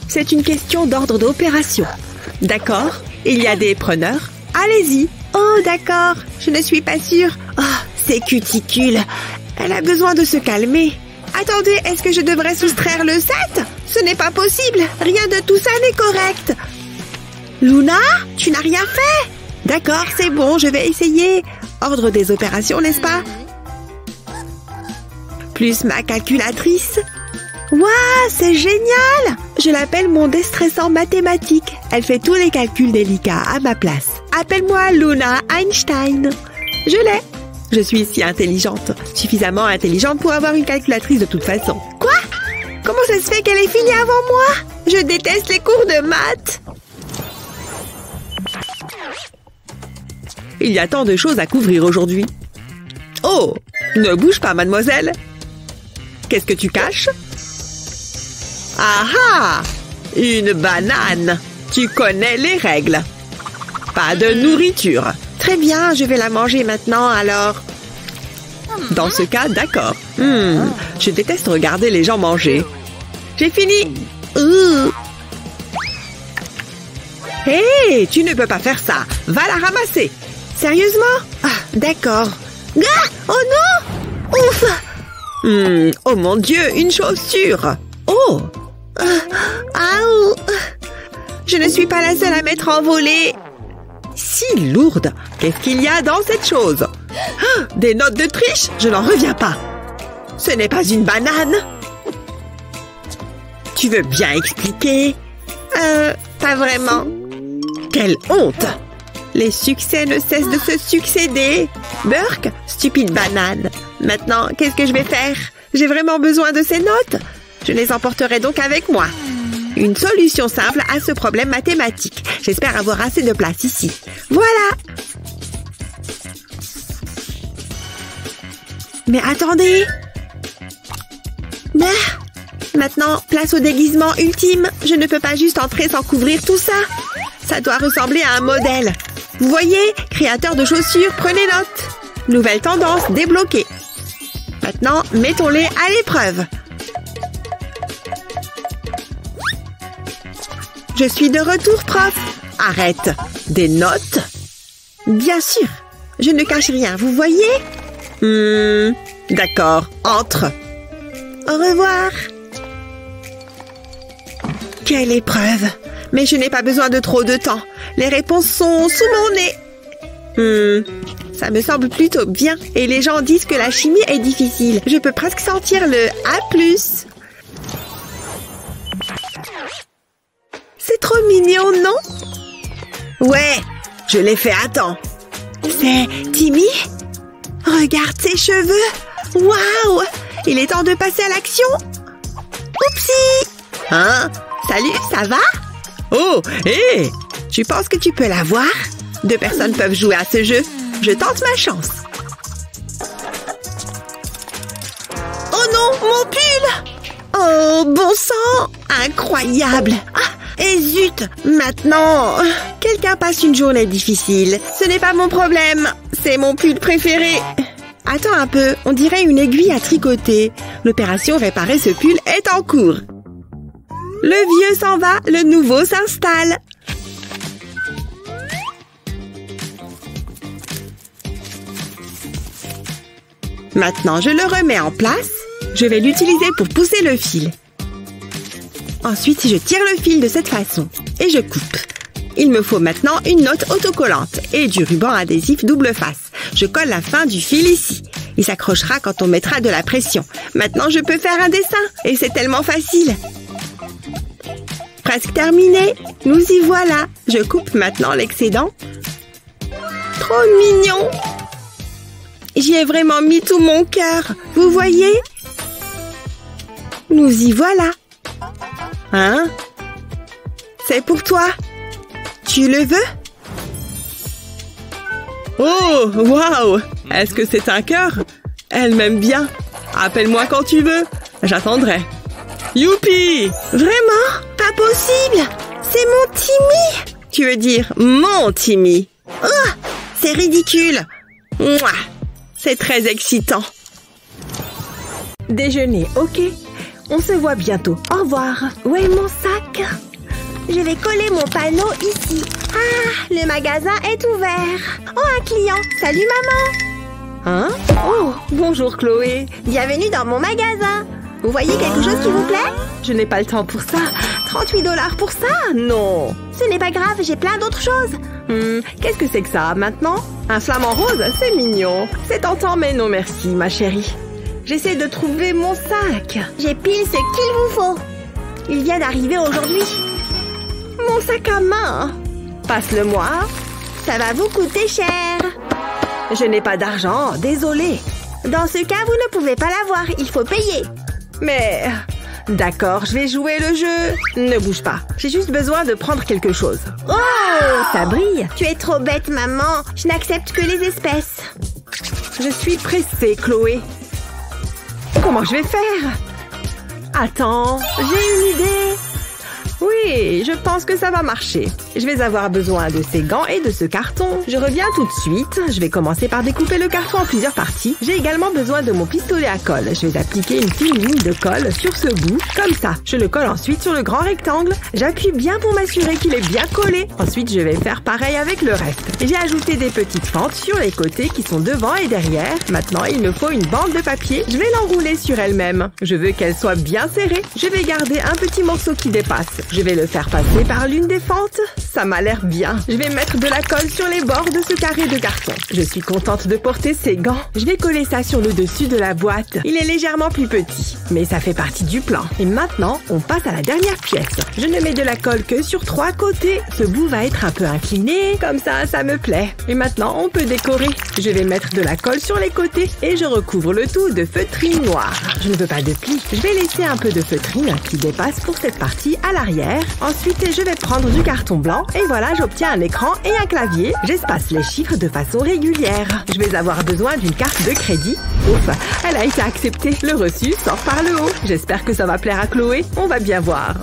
C'est une question d'ordre d'opération. D'accord, il y a des preneurs. Allez-y. Oh, d'accord, je ne suis pas sûre. Oh, c'est cuticule. Elle a besoin de se calmer. Attendez, est-ce que je devrais soustraire le 7? Ce n'est pas possible. Rien de tout ça n'est correct. Luna, tu n'as rien fait? D'accord, c'est bon, je vais essayer. Ordre des opérations, n'est-ce pas? Plus ma calculatrice. Waouh, c'est génial! Je l'appelle mon déstressant mathématique. Elle fait tous les calculs délicats à ma place. Appelle-moi Luna Einstein. Je l'ai. Je suis si intelligente. Suffisamment intelligente pour avoir une calculatrice de toute façon. Quoi? Comment ça se fait qu'elle ait fini avant moi? Je déteste les cours de maths. Il y a tant de choses à couvrir aujourd'hui. Oh! Ne bouge pas, mademoiselle. Qu'est-ce que tu caches? Ah ah! Une banane. Tu connais les règles. Pas de nourriture. Très bien, je vais la manger maintenant, alors. Dans ce cas, d'accord. Je déteste regarder les gens manger. J'ai fini. Hé, tu ne peux pas faire ça. Va la ramasser. Sérieusement? Ah, d'accord. Ah, oh non! Ouf! Oh mon Dieu, une chaussure. Oh! Je ne suis pas la seule à m'être envolée. Si lourde. Qu'est-ce qu'il y a dans cette chose? Ah, des notes de triche? Je n'en reviens pas. Ce n'est pas une banane. Tu veux bien expliquer? Pas vraiment. Quelle honte! Les succès ne cessent de se succéder. Burk, stupide banane. Maintenant, qu'est-ce que je vais faire? J'ai vraiment besoin de ces notes. Je les emporterai donc avec moi. Une solution simple à ce problème mathématique. J'espère avoir assez de place ici. Voilà! Mais attendez! Maintenant, place au déguisement ultime. Je ne peux pas juste entrer sans couvrir tout ça. Ça doit ressembler à un modèle. Vous voyez? Créateur de chaussures, prenez note. Nouvelle tendance débloquée. Maintenant, mettons-les à l'épreuve. Je suis de retour, prof. Arrête. Des notes? Bien sûr. Je ne cache rien, vous voyez? D'accord. Entre. Au revoir. Quelle épreuve. Mais je n'ai pas besoin de trop de temps. Les réponses sont sous mon nez. Ça me semble plutôt bien. Et les gens disent que la chimie est difficile. Je peux presque sentir le A+. C'est trop mignon, non? Ouais, je l'ai fait à temps. C'est Timmy? Regarde ses cheveux. Waouh! Il est temps de passer à l'action. Oupsie! Hein? Salut, ça va? Oh, hé! Tu penses que tu peux l'avoir? 2 personnes peuvent jouer à ce jeu. Je tente ma chance. Oh non, mon pull! Oh, bon sang! Incroyable! Ah, et zut! Maintenant, quelqu'un passe une journée difficile. Ce n'est pas mon problème. C'est mon pull préféré. Attends un peu, on dirait une aiguille à tricoter. L'opération réparer ce pull est en cours. Le vieux s'en va, le nouveau s'installe. Maintenant, je le remets en place. Je vais l'utiliser pour pousser le fil. Ensuite, je tire le fil de cette façon et je coupe. Il me faut maintenant une note autocollante et du ruban adhésif double face. Je colle la fin du fil ici. Il s'accrochera quand on mettra de la pression. Maintenant, je peux faire un dessin et c'est tellement facile. Presque terminé. Nous y voilà. Je coupe maintenant l'excédent. Trop mignon. J'y ai vraiment mis tout mon cœur. Vous voyez? Nous y voilà. Hein? C'est pour toi. Tu le veux? Oh, waouh! Est-ce que c'est un cœur? Elle m'aime bien. Appelle-moi quand tu veux. J'attendrai. Youpi! Vraiment? Pas possible! C'est mon Timmy! Tu veux dire mon Timmy? Oh! C'est ridicule! Mouah! C'est très excitant. Déjeuner, ok? On se voit bientôt. Au revoir. Où est mon sac? vais coller mon panneau ici. Ah, le magasin est ouvert. Oh, un client. Salut, maman. Hein? Oh, bonjour Chloé. Bienvenue dans mon magasin. Vous voyez quelque chose qui vous plaît? Je n'ai pas le temps pour ça. 38 $ pour ça? Non. Ce n'est pas grave, j'ai plein d'autres choses. Qu'est-ce que c'est que ça, maintenant? Un flamant rose? C'est mignon. C'est tentant, mais non merci, ma chérie. J'essaie de trouver mon sac. J'ai pile ce qu'il vous faut. Il vient d'arriver aujourd'hui. Mon sac à main. Passe-le-moi. Ça va vous coûter cher. Je n'ai pas d'argent, désolée. Dans ce cas, vous ne pouvez pas l'avoir. Il faut payer. Mais... D'accord, je vais jouer le jeu. Ne bouge pas. J'ai juste besoin de prendre quelque chose. Oh, ça brille. Tu es trop bête, maman. Je n'accepte que les espèces. Je suis pressée, Chloé. Comment je vais faire? Attends, j'ai une idée. Oui, je pense que ça va marcher. Je vais avoir besoin de ces gants et de ce carton. Je reviens tout de suite. Je vais commencer par découper le carton en plusieurs parties. J'ai également besoin de mon pistolet à colle. Je vais appliquer une fine ligne de colle sur ce bout, comme ça. Je le colle ensuite sur le grand rectangle. J'appuie bien pour m'assurer qu'il est bien collé. Ensuite, je vais faire pareil avec le reste. J'ai ajouté des petites fentes sur les côtés qui sont devant et derrière. Maintenant, il me faut une bande de papier. Je vais l'enrouler sur elle-même. Je veux qu'elle soit bien serrée. Je vais garder un petit morceau qui dépasse. Je vais le faire passer par l'une des fentes. Ça m'a l'air bien. Je vais mettre de la colle sur les bords de ce carré de carton. Je suis contente de porter ces gants. Je vais coller ça sur le dessus de la boîte. Il est légèrement plus petit, mais ça fait partie du plan. Et maintenant, on passe à la dernière pièce. Je ne mets de la colle que sur 3 côtés. Ce bout va être un peu incliné. Comme ça me plaît. Et maintenant, on peut décorer. Je vais mettre de la colle sur les côtés et je recouvre le tout de feutrine noire. Je ne veux pas de plis. Je vais laisser un peu de feutrine qui dépasse pour cette partie à l'arrière. Ensuite, je vais prendre du carton blanc et voilà, j'obtiens un écran et un clavier. J'espace les chiffres de façon régulière. Je vais avoir besoin d'une carte de crédit. Ouf, elle a été acceptée. Le reçu sort par le haut. J'espère que ça va plaire à Chloé. On va bien voir.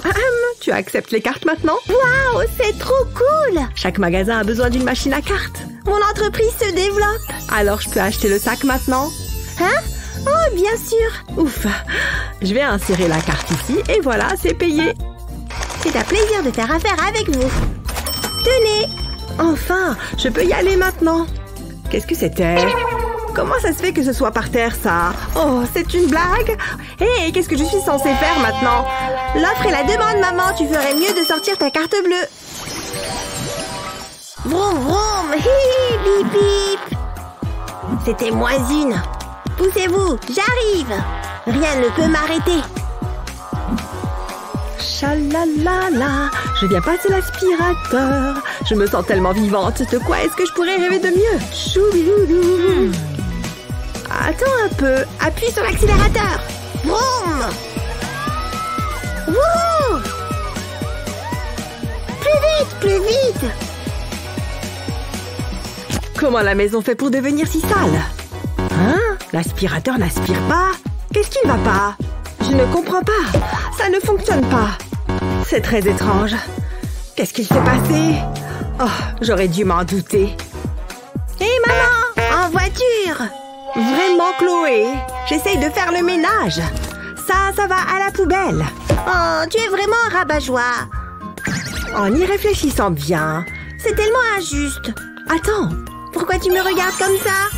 Tu acceptes les cartes maintenant? Waouh, c'est trop cool! Chaque magasin a besoin d'une machine à cartes. Mon entreprise se développe. Alors, je peux acheter le sac maintenant? Hein? Oh, bien sûr. Ouf. Je vais insérer la carte ici et voilà, c'est payé. C'est un plaisir de faire affaire avec vous. Tenez! Enfin, je peux y aller maintenant. Qu'est-ce que c'était? Comment ça se fait que ce soit par terre, ça? Oh, c'est une blague? Hé, qu'est-ce que je suis censée faire maintenant? L'offre et la demande, maman. Tu ferais mieux de sortir ta carte bleue. Vroom, vroom. Hi, bip, bip. C'était moins une. Poussez-vous, j'arrive. Rien ne peut m'arrêter. Chalalala, je viens passer l'aspirateur. Je me sens tellement vivante. De quoi est-ce que je pourrais rêver de mieux? Choubidoudou. Attends un peu. Appuie sur l'accélérateur. Vroom. Wouh. Plus vite. Comment la maison fait pour devenir si sale? Hein? L'aspirateur n'aspire pas? Qu'est-ce qui ne va pas? Je ne comprends pas. Ça ne fonctionne pas. C'est très étrange. Qu'est-ce qu'il s'est passé? Oh, j'aurais dû m'en douter. Hé, maman! En voiture! Vraiment, Chloé? J'essaye de faire le ménage. Ça va à la poubelle. Oh, tu es vraiment un rabat-joie. En y réfléchissant bien. C'est tellement injuste. Attends. Pourquoi tu me regardes comme ça?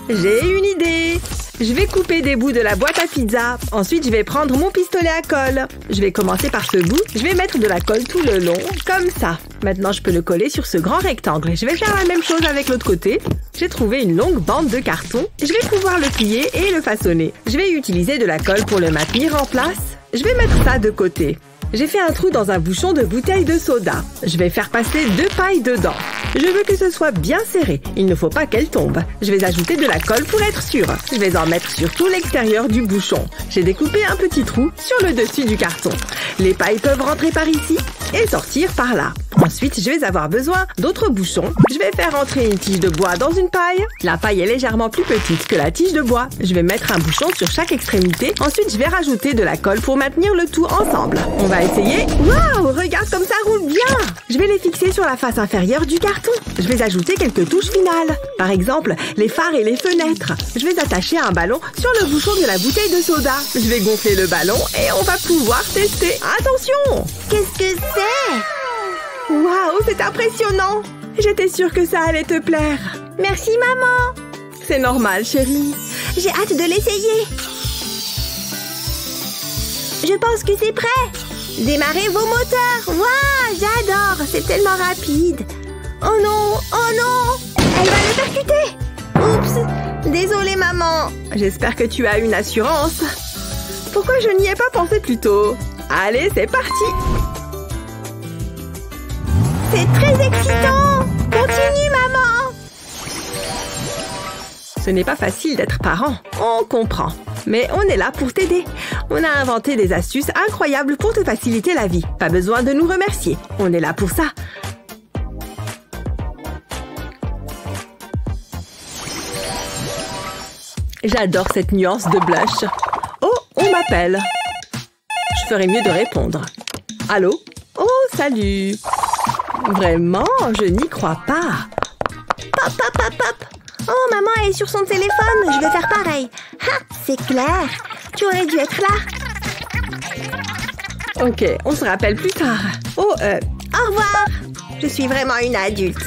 J'ai une idée. Je vais couper des bouts de la boîte à pizza. Ensuite, je vais prendre mon pistolet à colle. Je vais commencer par ce bout. Je vais mettre de la colle tout le long, comme ça. Maintenant, je peux le coller sur ce grand rectangle. Je vais faire la même chose avec l'autre côté. J'ai trouvé une longue bande de carton. Je vais pouvoir le plier et le façonner. Je vais utiliser de la colle pour le maintenir en place. Je vais mettre ça de côté. J'ai fait un trou dans un bouchon de bouteille de soda. Je vais faire passer 2 pailles dedans. Je veux que ce soit bien serré. Il ne faut pas qu'elle tombe. Je vais ajouter de la colle pour être sûre. Je vais en mettre sur tout l'extérieur du bouchon. J'ai découpé un petit trou sur le dessus du carton. Les pailles peuvent rentrer par ici et sortir par là. Ensuite, je vais avoir besoin d'autres bouchons. Je vais faire entrer une tige de bois dans une paille. La paille est légèrement plus petite que la tige de bois. Je vais mettre un bouchon sur chaque extrémité. Ensuite, je vais rajouter de la colle pour maintenir le tout ensemble. On va essayer. Waouh, regarde comme ça roule bien! Je vais les fixer sur la face inférieure du carton. Je vais ajouter quelques touches finales. Par exemple, les phares et les fenêtres. Je vais attacher un ballon sur le bouchon de la bouteille de soda. Je vais gonfler le ballon et on va pouvoir tester. Attention! Qu'est-ce que c'est? Waouh, c'est impressionnant! J'étais sûre que ça allait te plaire. Merci, maman. C'est normal, chérie. J'ai hâte de l'essayer. Je pense que c'est prêt. Démarrez vos moteurs. Waouh, j'adore. C'est tellement rapide. Oh non, oh non. Elle va le percuter. Oups. Désolée, maman. J'espère que tu as une assurance. Pourquoi je n'y ai pas pensé plus tôt? Allez, c'est parti. C'est très excitant. Continue, maman. Ce n'est pas facile d'être parent, on comprend. Mais on est là pour t'aider. On a inventé des astuces incroyables pour te faciliter la vie. Pas besoin de nous remercier. On est là pour ça. J'adore cette nuance de blush. Oh, on m'appelle. Je ferais mieux de répondre. Allô? Oh, salut. Vraiment, je n'y crois pas. Pop, pop, pop, pop. Oh, maman est sur son téléphone. Je vais faire pareil. Ah, c'est clair. Tu aurais dû être là. Ok, on se rappelle plus tard. Oh, Au revoir. Je suis vraiment une adulte.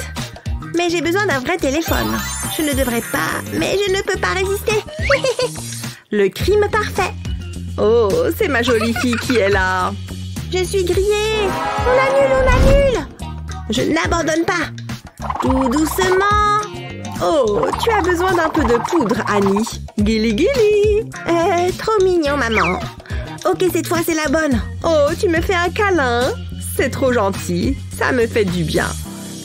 Mais j'ai besoin d'un vrai téléphone. Je ne devrais pas, mais je ne peux pas résister. Le crime parfait. Oh, c'est ma jolie fille qui est là. Je suis grillée. On annule. Je n'abandonne pas. Tout doucement. Oh, tu as besoin d'un peu de poudre, Annie. Gili gili. Trop mignon, maman. Ok, cette fois, c'est la bonne. Oh, tu me fais un câlin. C'est trop gentil. Ça me fait du bien.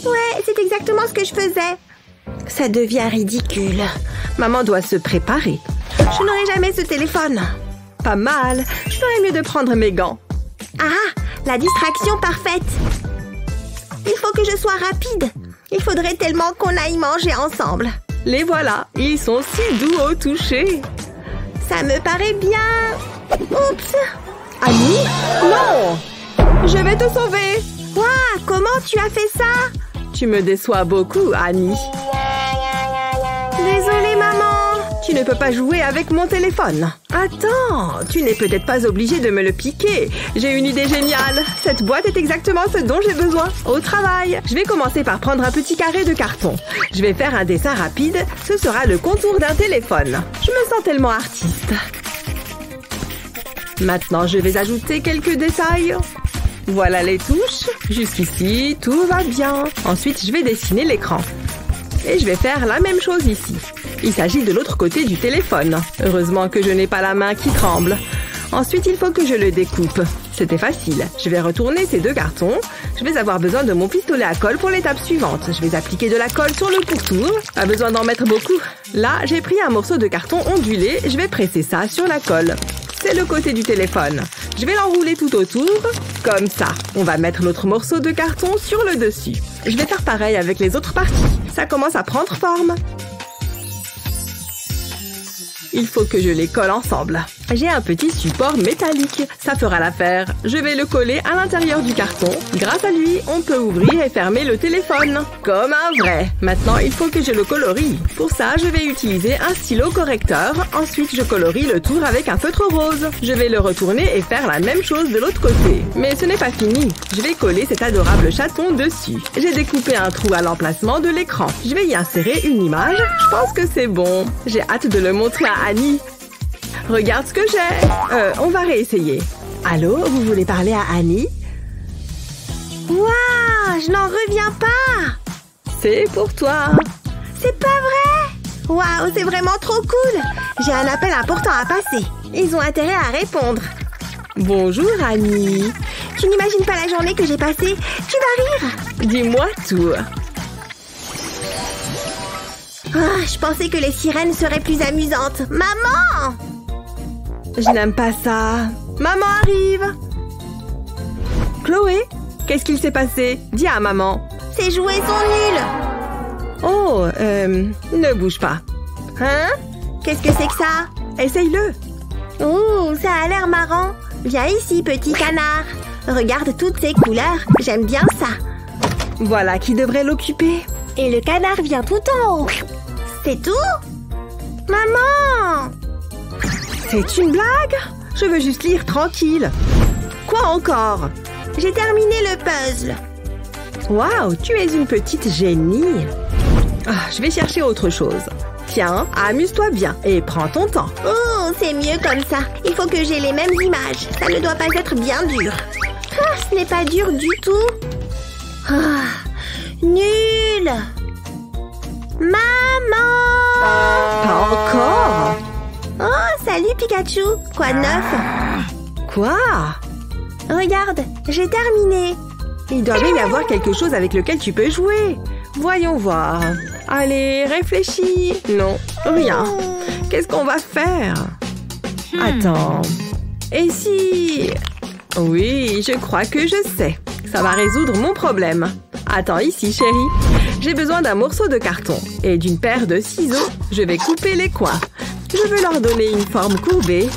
Ouais, c'est exactement ce que je faisais. Ça devient ridicule. Maman doit se préparer. Je n'aurai jamais ce téléphone. Pas mal. Je ferais mieux de prendre mes gants. Ah, la distraction parfaite. Il faut que je sois rapide. Il faudrait tellement qu'on aille manger ensemble. Les voilà. Ils sont si doux au toucher. Ça me paraît bien. Oups. Annie? Non! Je vais te sauver. Waouh, comment tu as fait ça? Tu me déçois beaucoup, Annie. Désolée, maman. Tu ne peux pas jouer avec mon téléphone. Attends, tu n'es peut-être pas obligée de me le piquer. J'ai une idée géniale. Cette boîte est exactement ce dont j'ai besoin. Au travail. Je vais commencer par prendre un petit carré de carton. Je vais faire un dessin rapide. Ce sera le contour d'un téléphone. Je me sens tellement artiste. Maintenant, je vais ajouter quelques détails. Voilà les touches. Jusqu'ici, tout va bien. Ensuite, je vais dessiner l'écran. Et je vais faire la même chose ici. Il s'agit de l'autre côté du téléphone. Heureusement que je n'ai pas la main qui tremble. Ensuite, il faut que je le découpe. C'était facile. Je vais retourner ces deux cartons. Je vais avoir besoin de mon pistolet à colle pour l'étape suivante. Je vais appliquer de la colle sur le pourtour. Pas besoin d'en mettre beaucoup. Là, j'ai pris un morceau de carton ondulé. Je vais presser ça sur la colle. C'est le côté du téléphone. Je vais l'enrouler tout autour, comme ça. On va mettre l'autre morceau de carton sur le dessus. Je vais faire pareil avec les autres parties. Ça commence à prendre forme. Il faut que je les colle ensemble. J'ai un petit support métallique. Ça fera l'affaire. Je vais le coller à l'intérieur du carton. Grâce à lui, on peut ouvrir et fermer le téléphone. Comme un vrai. Maintenant, il faut que je le colorie. Pour ça, je vais utiliser un stylo correcteur. Ensuite, je colorie le tour avec un feutre rose. Je vais le retourner et faire la même chose de l'autre côté. Mais ce n'est pas fini. Je vais coller cet adorable chaton dessus. J'ai découpé un trou à l'emplacement de l'écran. Je vais y insérer une image. Je pense que c'est bon. J'ai hâte de le montrer à Annie. Regarde ce que j'ai. On va réessayer. Allô, vous voulez parler à Annie? Waouh, je n'en reviens pas. C'est pour toi. C'est pas vrai. Waouh, c'est vraiment trop cool. J'ai un appel important à passer. Ils ont intérêt à répondre. Bonjour, Annie. Tu n'imagines pas la journée que j'ai passée. Tu vas rire. Dis-moi tout. Ah, je pensais que les sirènes seraient plus amusantes. Maman! Je n'aime pas ça. Maman arrive. Chloé, qu'est-ce qu'il s'est passé? Dis à maman. Ces jouets sont nuls. Oh, ne bouge pas. Hein? Qu'est-ce que c'est que ça? Essaye-le. Oh, ça a l'air marrant. Viens ici, petit canard. Regarde toutes ces couleurs. J'aime bien ça. Voilà qui devrait l'occuper. Et le canard vient tout en haut. C'est tout? Maman! C'est une blague? Je veux juste lire tranquille. Quoi encore? J'ai terminé le puzzle. Waouh, tu es une petite génie. Je vais chercher autre chose. Tiens, amuse-toi bien et prends ton temps. Oh, c'est mieux comme ça. Il faut que j'ai les mêmes images. Ça ne doit pas être bien dur. Ce n'est pas dur du tout. Nul. Maman! Pas encore? Oh, salut Pikachu. Quoi de neuf? Quoi? Regarde, j'ai terminé. Il doit bien y avoir quelque chose avec lequel tu peux jouer. Voyons voir. Allez, réfléchis. Non, rien. Qu'est-ce qu'on va faire? Attends. Et si... Oui, je crois que je sais. Ça va résoudre mon problème. Attends ici, chérie. J'ai besoin d'un morceau de carton et d'une paire de ciseaux. Je vais couper les coins. Je veux leur donner une forme courbée.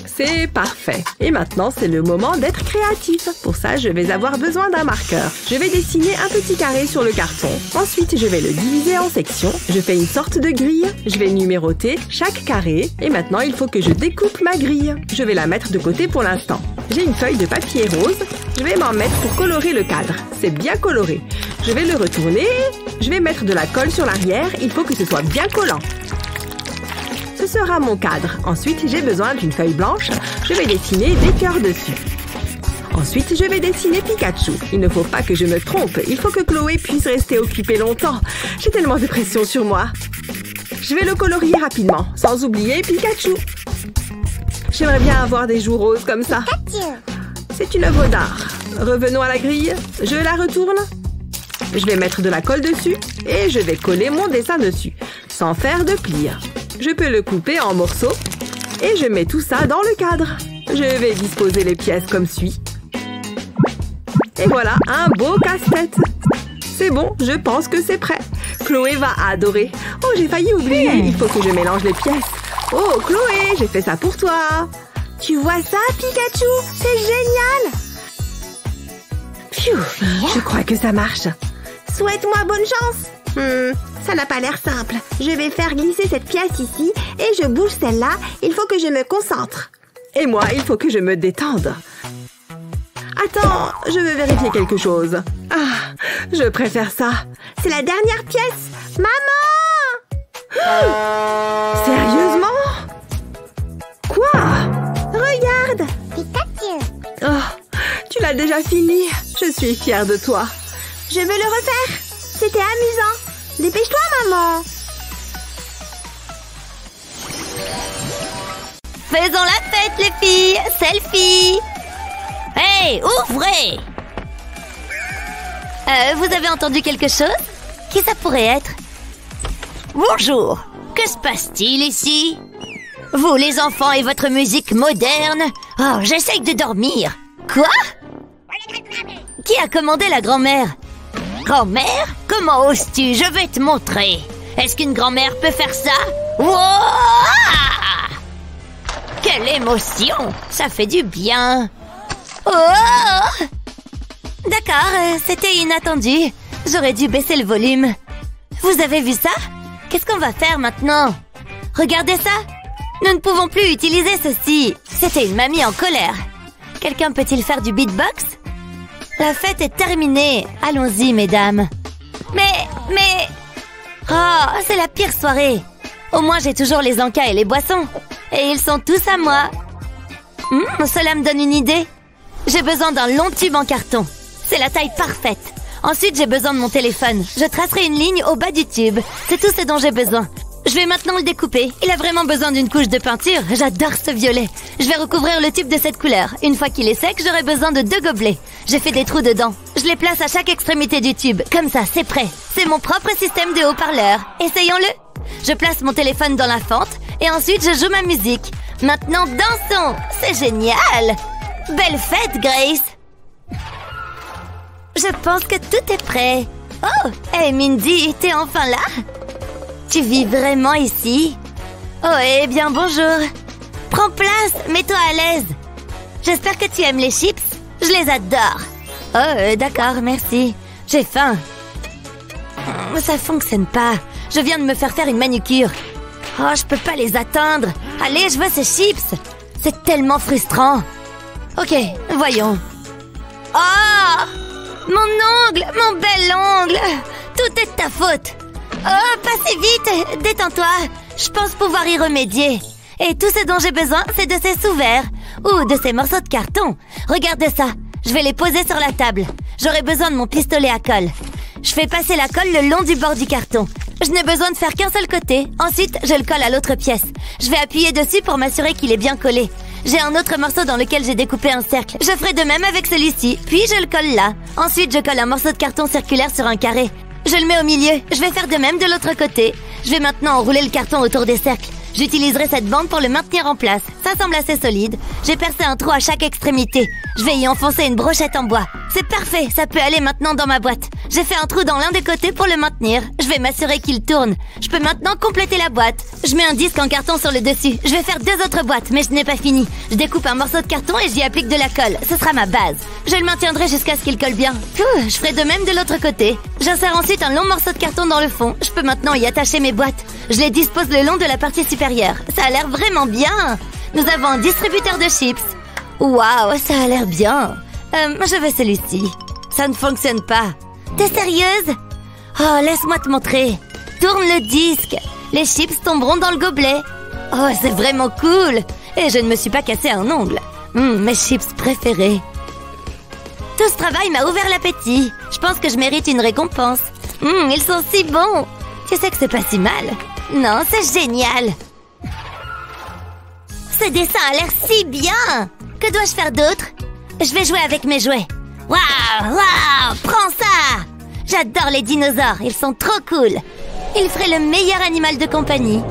C'est parfait. Et maintenant, c'est le moment d'être créatif. Pour ça, je vais avoir besoin d'un marqueur. Je vais dessiner un petit carré sur le carton. Ensuite, je vais le diviser en sections. Je fais une sorte de grille. Je vais numéroter chaque carré. Et maintenant, il faut que je découpe ma grille. Je vais la mettre de côté pour l'instant. J'ai une feuille de papier rose. Je vais m'en mettre pour colorer le cadre. C'est bien coloré. Je vais le retourner. Je vais mettre de la colle sur l'arrière. Il faut que ce soit bien collant. Ce sera mon cadre. Ensuite, j'ai besoin d'une feuille blanche. Je vais dessiner des cœurs dessus. Ensuite, je vais dessiner Pikachu. Il ne faut pas que je me trompe. Il faut que Chloé puisse rester occupée longtemps. J'ai tellement de pression sur moi. Je vais le colorier rapidement, sans oublier Pikachu. J'aimerais bien avoir des joues roses comme ça. C'est une œuvre d'art. Revenons à la grille. Je la retourne. Je vais mettre de la colle dessus et je vais coller mon dessin dessus, sans faire de plis. Je peux le couper en morceaux et je mets tout ça dans le cadre. Je vais disposer les pièces comme suit. Et voilà, un beau casse-tête. C'est bon, je pense que c'est prêt. Chloé va adorer. Oh, j'ai failli oublier. Il faut que je mélange les pièces. Oh, Chloé, j'ai fait ça pour toi. Tu vois ça, Pikachu? C'est génial! Pfiou, je crois que ça marche. Souhaite-moi bonne chance. Ça n'a pas l'air simple. Je vais faire glisser cette pièce ici et je bouge celle-là. Il faut que je me concentre. Et moi, il faut que je me détende. Attends, je veux vérifier quelque chose. Ah, je préfère ça. C'est la dernière pièce. Maman! Sérieusement? Quoi? Regarde! Oh, tu l'as déjà fini. Je suis fière de toi. Je veux le refaire. C'était amusant. Dépêche-toi, maman. Faisons la fête, les filles. Selfie. Hey, ouvrez. Vous avez entendu quelque chose? Qui ça pourrait être? Bonjour. Que se passe-t-il ici? Vous, les enfants, et votre musique moderne? Oh, j'essaye de dormir. Quoi? Qui a commandé la grand-mère? Grand-mère? Comment oses-tu? Je vais te montrer. Est-ce qu'une grand-mère peut faire ça? Wouah! Quelle émotion! Ça fait du bien. Oh! D'accord, c'était inattendu. J'aurais dû baisser le volume. Vous avez vu ça? Qu'est-ce qu'on va faire maintenant? Regardez ça! Nous ne pouvons plus utiliser ceci. C'était une mamie en colère. Quelqu'un peut-il faire du beatbox? La fête est terminée. Allons-y, mesdames. Mais... Oh, c'est la pire soirée. Au moins, j'ai toujours les encas et les boissons. Et ils sont tous à moi. Cela me donne une idée. J'ai besoin d'un long tube en carton. C'est la taille parfaite. Ensuite, j'ai besoin de mon téléphone. Je tracerai une ligne au bas du tube. C'est tout ce dont j'ai besoin. Je vais maintenant le découper. Il a vraiment besoin d'une couche de peinture. J'adore ce violet. Je vais recouvrir le tube de cette couleur. Une fois qu'il est sec, j'aurai besoin de 2 gobelets. J'ai fait des trous dedans. Je les place à chaque extrémité du tube. Comme ça, c'est prêt. C'est mon propre système de haut-parleur. Essayons-le. Je place mon téléphone dans la fente et ensuite je joue ma musique. Maintenant, dansons. C'est génial. Belle fête, Grace. Je pense que tout est prêt. Oh, hey Mindy, t'es enfin là? Tu vis vraiment ici? Oh, eh bien, bonjour. Prends place, mets-toi à l'aise. J'espère que tu aimes les chips. Je les adore. Oh, d'accord, merci. J'ai faim. Ça fonctionne pas. Je viens de me faire une manucure. Oh, je peux pas les atteindre. Allez, je veux ces chips. C'est tellement frustrant. Ok, voyons. Oh! Mon nom! ongle, mon bel ongle. Tout est de ta faute. Oh, pas si vite. Détends-toi. Je pense pouvoir y remédier. Et tout ce dont j'ai besoin, c'est de ces sous-verres. Ou de ces morceaux de carton. Regarde ça. Je vais les poser sur la table. J'aurai besoin de mon pistolet à colle. Je fais passer la colle le long du bord du carton. Je n'ai besoin de faire qu'un seul côté. Ensuite, je le colle à l'autre pièce. Je vais appuyer dessus pour m'assurer qu'il est bien collé. J'ai un autre morceau dans lequel j'ai découpé un cercle. Je ferai de même avec celui-ci. Puis je le colle là. Ensuite, je colle un morceau de carton circulaire sur un carré. Je le mets au milieu. Je vais faire de même de l'autre côté. Je vais maintenant enrouler le carton autour des cercles. J'utiliserai cette bande pour le maintenir en place. Ça semble assez solide. J'ai percé un trou à chaque extrémité. Je vais y enfoncer une brochette en bois. C'est parfait, ça peut aller maintenant dans ma boîte. J'ai fait un trou dans l'un des côtés pour le maintenir. Je vais m'assurer qu'il tourne. Je peux maintenant compléter la boîte. Je mets un disque en carton sur le dessus. Je vais faire 2 autres boîtes, mais je n'ai pas fini. Je découpe un morceau de carton et j'y applique de la colle. Ce sera ma base. Je le maintiendrai jusqu'à ce qu'il colle bien. Je ferai de même de l'autre côté. J'insère ensuite un long morceau de carton dans le fond. Je peux maintenant y attacher mes boîtes. Je les dispose le long de la partie supérieure. Ça a l'air vraiment bien. Nous avons un distributeur de chips. Waouh, ça a l'air bien. Je veux celui-ci. Ça ne fonctionne pas. T'es sérieuse? Oh, laisse-moi te montrer. Tourne le disque. Les chips tomberont dans le gobelet. Oh, c'est vraiment cool. Et je ne me suis pas cassé un ongle. Mes chips préférés. Tout ce travail m'a ouvert l'appétit. Je pense que je mérite une récompense. Ils sont si bons. Tu sais que c'est pas si mal. Non, c'est génial. Ce dessin a l'air si bien. Que dois-je faire d'autre? Je vais jouer avec mes jouets. Waouh, waouh, prends ça. J'adore les dinosaures, ils sont trop cool. Ils feraient le meilleur animal de compagnie.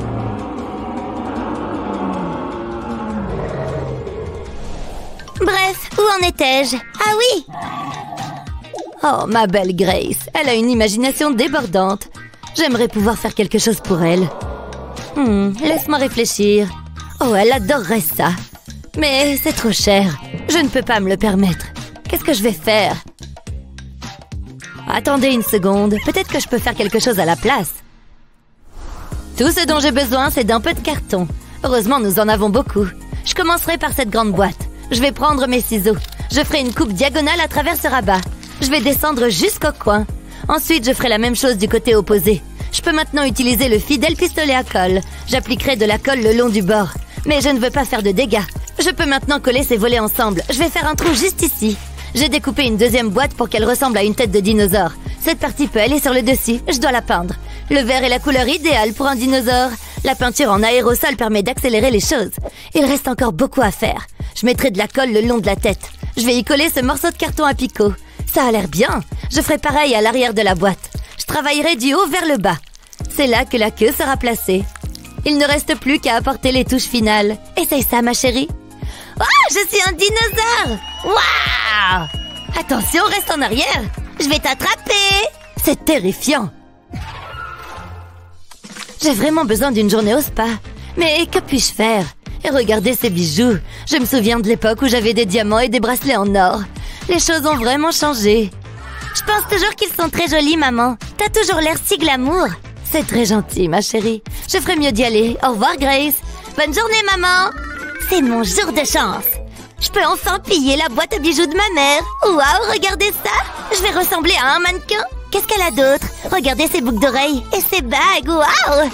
Bref, où en étais-je? Ah oui! Oh, ma belle Grace, elle a une imagination débordante. J'aimerais pouvoir faire quelque chose pour elle. Laisse-moi réfléchir. Oh, elle adorerait ça. Mais c'est trop cher. Je ne peux pas me le permettre. Qu'est-ce que je vais faire? Attendez une seconde. Peut-être que je peux faire quelque chose à la place. Tout ce dont j'ai besoin, c'est d'un peu de carton. Heureusement, nous en avons beaucoup. Je commencerai par cette grande boîte. Je vais prendre mes ciseaux. Je ferai une coupe diagonale à travers ce rabat. Je vais descendre jusqu'au coin. Ensuite, je ferai la même chose du côté opposé. Je peux maintenant utiliser le fidèle pistolet à colle. J'appliquerai de la colle le long du bord. Mais je ne veux pas faire de dégâts. Je peux maintenant coller ces volets ensemble. Je vais faire un trou juste ici. J'ai découpé une deuxième boîte pour qu'elle ressemble à une tête de dinosaure. Cette partie peut aller sur le dessus. Je dois la peindre. Le vert est la couleur idéale pour un dinosaure. La peinture en aérosol permet d'accélérer les choses. Il reste encore beaucoup à faire. Je mettrai de la colle le long de la tête. Je vais y coller ce morceau de carton à picot. Ça a l'air bien. Je ferai pareil à l'arrière de la boîte. Je travaillerai du haut vers le bas. C'est là que la queue sera placée. Il ne reste plus qu'à apporter les touches finales. Essaye ça, ma chérie. Oh, je suis un dinosaure! Waouh! Attention, reste en arrière. Je vais t'attraper. C'est terrifiant. J'ai vraiment besoin d'une journée au spa. Mais que puis-je faire? Et regardez ces bijoux. Je me souviens de l'époque où j'avais des diamants et des bracelets en or. Les choses ont vraiment changé. Je pense toujours qu'ils sont très jolis, maman. T'as toujours l'air si glamour. C'est très gentil, ma chérie. Je ferais mieux d'y aller. Au revoir, Grace. Bonne journée, maman. C'est mon jour de chance. Je peux enfin piller la boîte à bijoux de ma mère. Waouh, regardez ça. Je vais ressembler à un mannequin. Qu'est-ce qu'elle a d'autre? Regardez ses boucles d'oreilles et ses bagues. Waouh.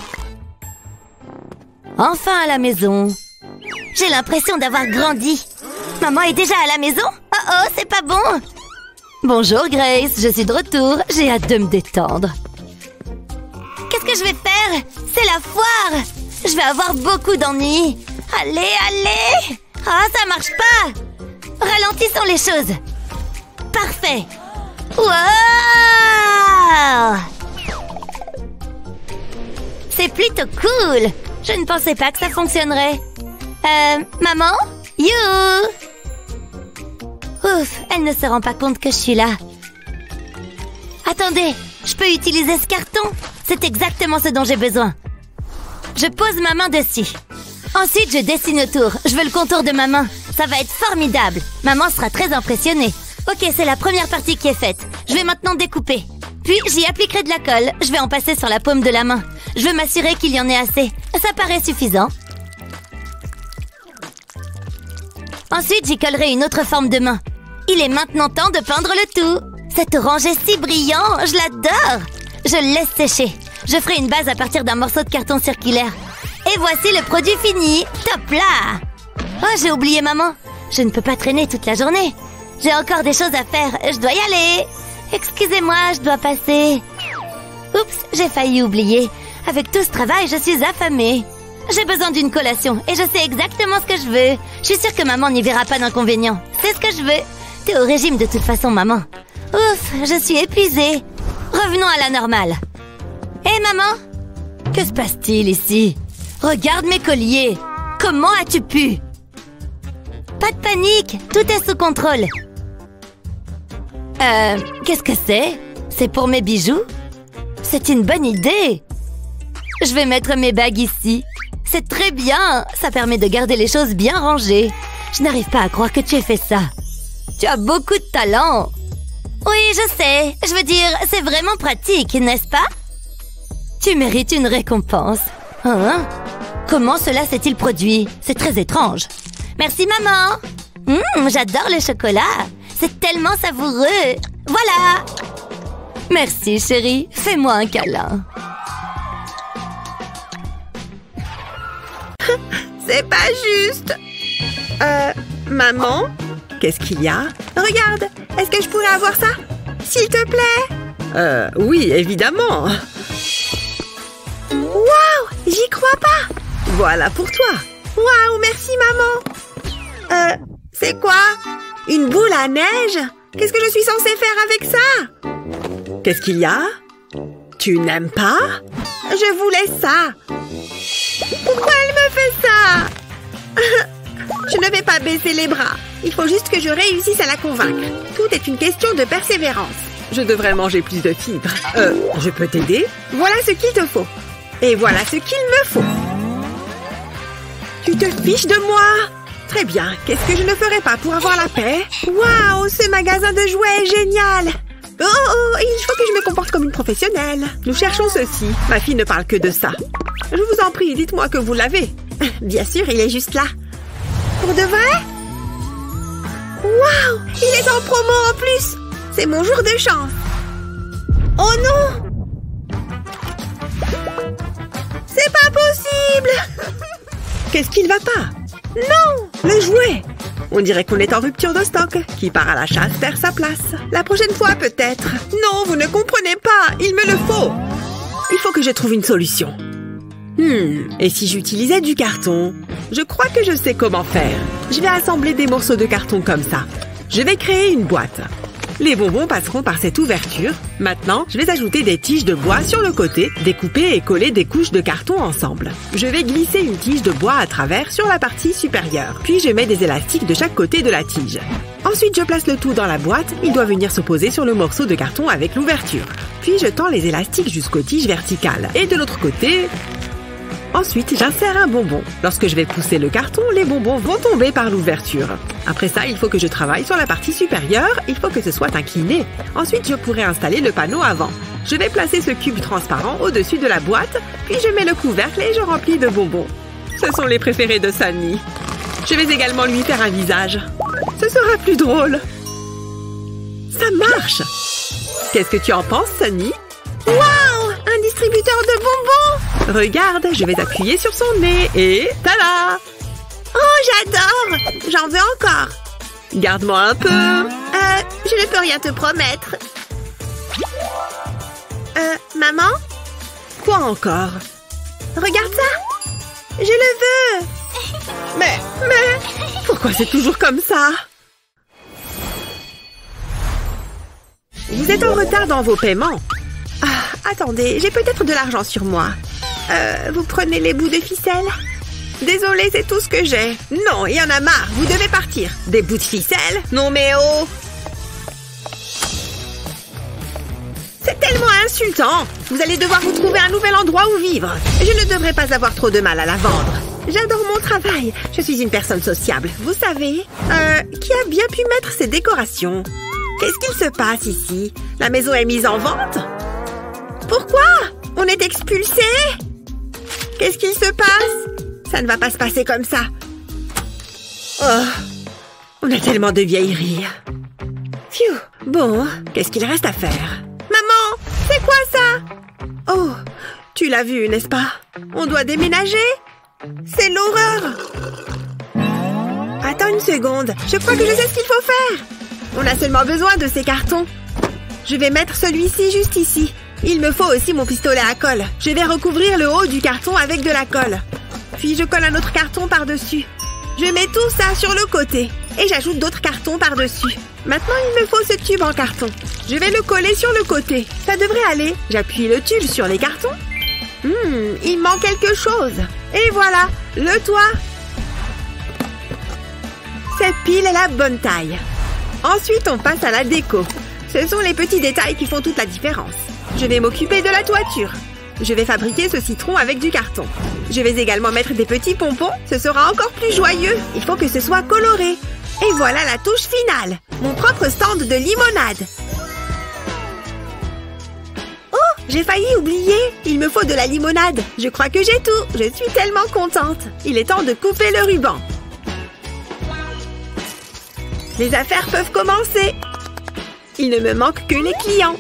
Enfin à la maison. J'ai l'impression d'avoir grandi. Maman est déjà à la maison? Oh, c'est pas bon. Bonjour, Grace. Je suis de retour. J'ai hâte de me détendre. Qu'est-ce que je vais faire? C'est la foire. Je vais avoir beaucoup d'ennuis. Allez, allez. Ah, ça marche pas. Ralentissons les choses. Parfait. Wow. C'est plutôt cool. Je ne pensais pas que ça fonctionnerait. Maman? You. Ouf, elle ne se rend pas compte que je suis là. Attendez, je peux utiliser ce carton. C'est exactement ce dont j'ai besoin. Je pose ma main dessus. Ensuite, je dessine autour. Je veux le contour de ma main. Ça va être formidable. Maman sera très impressionnée. Ok, c'est la première partie qui est faite. Je vais maintenant découper. Puis, j'y appliquerai de la colle. Je vais en passer sur la paume de la main. Je veux m'assurer qu'il y en ait assez. Ça paraît suffisant. Ensuite, j'y collerai une autre forme de main. Il est maintenant temps de peindre le tout. Cet orange est si brillant, je l'adore. Je le laisse sécher. Je ferai une base à partir d'un morceau de carton circulaire. Et voici le produit fini. Top là! Oh, j'ai oublié maman. Je ne peux pas traîner toute la journée. J'ai encore des choses à faire. Je dois y aller. Excusez-moi, je dois passer. Oups, j'ai failli oublier. Avec tout ce travail, je suis affamée. J'ai besoin d'une collation et je sais exactement ce que je veux. Je suis sûre que maman n'y verra pas d'inconvénient. C'est ce que je veux. T'es au régime de toute façon, maman. Ouf, je suis épuisée. Revenons à la normale. Hé, maman? Que se passe-t-il ici? Regarde mes colliers. Comment as-tu pu? Pas de panique, tout est sous contrôle. Qu'est-ce que c'est? C'est pour mes bijoux? C'est une bonne idée. Je vais mettre mes bagues ici. C'est très bien, ça permet de garder les choses bien rangées. Je n'arrive pas à croire que tu aies fait ça. Tu as beaucoup de talent. Oui, je sais. Je veux dire, c'est vraiment pratique, n'est-ce pas? Tu mérites une récompense. Hein? Comment cela s'est-il produit? C'est très étrange. Merci, maman. J'adore le chocolat. C'est tellement savoureux. Voilà. Merci, chérie. Fais-moi un câlin. C'est pas juste. Maman? Qu'est-ce qu'il y a? Regarde, est-ce que je pourrais avoir ça? S'il te plaît? Oui, évidemment. Waouh, j'y crois pas. Voilà pour toi. Waouh, merci maman. C'est quoi? Une boule à neige? Qu'est-ce que je suis censée faire avec ça? Qu'est-ce qu'il y a? Tu n'aimes pas? Je voulais ça. Pourquoi elle me fait ça? Je ne vais pas baisser les bras. Il faut juste que je réussisse à la convaincre. Tout est une question de persévérance. Je devrais manger plus de fibres. Je peux t'aider? Voilà ce qu'il te faut. Et voilà ce qu'il me faut. Tu te fiches de moi? Très bien. Qu'est-ce que je ne ferais pas pour avoir la paix? Waouh, ce magasin de jouets est génial. Oh, il faut que je me comporte comme une professionnelle. Nous cherchons ceci. Ma fille ne parle que de ça. Je vous en prie, dites-moi que vous l'avez. Bien sûr, il est juste là. Pour de vrai? Waouh, il est en promo en plus. C'est mon jour de chance. Oh non! C'est pas possible! Qu'est-ce qu'il va pas? Non! Le jouet! On dirait qu'on est en rupture de stock. Qui part à la chasse perd sa place. La prochaine fois, peut-être. Non, vous ne comprenez pas. Il me le faut. Il faut que je trouve une solution. Et si j'utilisais du carton? Je crois que je sais comment faire. Je vais assembler des morceaux de carton comme ça. Je vais créer une boîte. Les bonbons passeront par cette ouverture. Maintenant, je vais ajouter des tiges de bois sur le côté, découper et coller des couches de carton ensemble. Je vais glisser une tige de bois à travers sur la partie supérieure. Puis je mets des élastiques de chaque côté de la tige. Ensuite, je place le tout dans la boîte. Il doit venir se poser sur le morceau de carton avec l'ouverture. Puis je tends les élastiques jusqu'aux tiges verticales. Et de l'autre côté... Ensuite, j'insère un bonbon. Lorsque je vais pousser le carton, les bonbons vont tomber par l'ouverture. Après ça, il faut que je travaille sur la partie supérieure. Il faut que ce soit incliné. Ensuite, je pourrai installer le panneau avant. Je vais placer ce cube transparent au-dessus de la boîte. Puis je mets le couvercle et je remplis de bonbons. Ce sont les préférés de Sunny. Je vais également lui faire un visage. Ce sera plus drôle. Ça marche! Qu'est-ce que tu en penses, Sunny? Waouh! Un distributeur de bonbons! Regarde, je vais appuyer sur son nez et... tada! Oh, j'adore! J'en veux encore! Garde-moi un peu! Je ne peux rien te promettre. Maman? Quoi encore? Regarde ça! Je le veux! Mais... Pourquoi c'est toujours comme ça? Vous êtes en retard dans vos paiements. Attendez, j'ai peut-être de l'argent sur moi. Vous prenez les bouts de ficelle? Désolée, c'est tout ce que j'ai. Non, il y en a marre, vous devez partir. Des bouts de ficelle? Non mais oh! C'est tellement insultant! Vous allez devoir vous trouver un nouvel endroit où vivre. Je ne devrais pas avoir trop de mal à la vendre. J'adore mon travail. Je suis une personne sociable, vous savez. Qui a bien pu mettre ces décorations? Qu'est-ce qu'il se passe ici? La maison est mise en vente? Pourquoi? On est expulsés? Qu'est-ce qu'il se passe? Ça ne va pas se passer comme ça. Oh, on a tellement de vieilleries. Phew. Bon, qu'est-ce qu'il reste à faire? Maman, c'est quoi ça? Oh, tu l'as vu, n'est-ce pas? On doit déménager? C'est l'horreur! Attends une seconde, je crois que je sais ce qu'il faut faire. On a seulement besoin de ces cartons. Je vais mettre celui-ci juste ici. Il me faut aussi mon pistolet à colle. Je vais recouvrir le haut du carton avec de la colle. Puis je colle un autre carton par-dessus. Je mets tout ça sur le côté. Et j'ajoute d'autres cartons par-dessus. Maintenant, il me faut ce tube en carton. Je vais le coller sur le côté. Ça devrait aller. J'appuie le tube sur les cartons. Il manque quelque chose. Et voilà, le toit. Cette pile est la bonne taille. Ensuite, on passe à la déco. Ce sont les petits détails qui font toute la différence. Je vais m'occuper de la toiture. Je vais fabriquer ce citron avec du carton. Je vais également mettre des petits pompons. Ce sera encore plus joyeux. Il faut que ce soit coloré. Et voilà la touche finale. Mon propre stand de limonade. Oh, j'ai failli oublier. Il me faut de la limonade. Je crois que j'ai tout. Je suis tellement contente. Il est temps de couper le ruban. Les affaires peuvent commencer. Il ne me manque que les clients.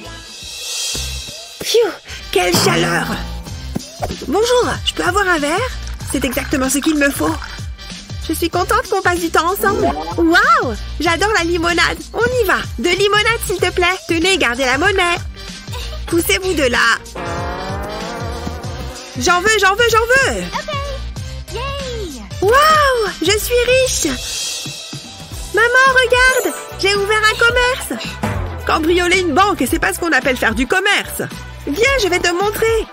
Phew, quelle chaleur! Bonjour, je peux avoir un verre? C'est exactement ce qu'il me faut. Je suis contente qu'on passe du temps ensemble. Waouh! J'adore la limonade. On y va. De limonade, s'il te plaît. Tenez, gardez la monnaie. Poussez-vous de là. J'en veux, j'en veux, j'en veux. Waouh! Je suis riche. Maman, regarde! J'ai ouvert un commerce. Cambrioler une banque, c'est pas ce qu'on appelle faire du commerce. Viens, je vais te montrer.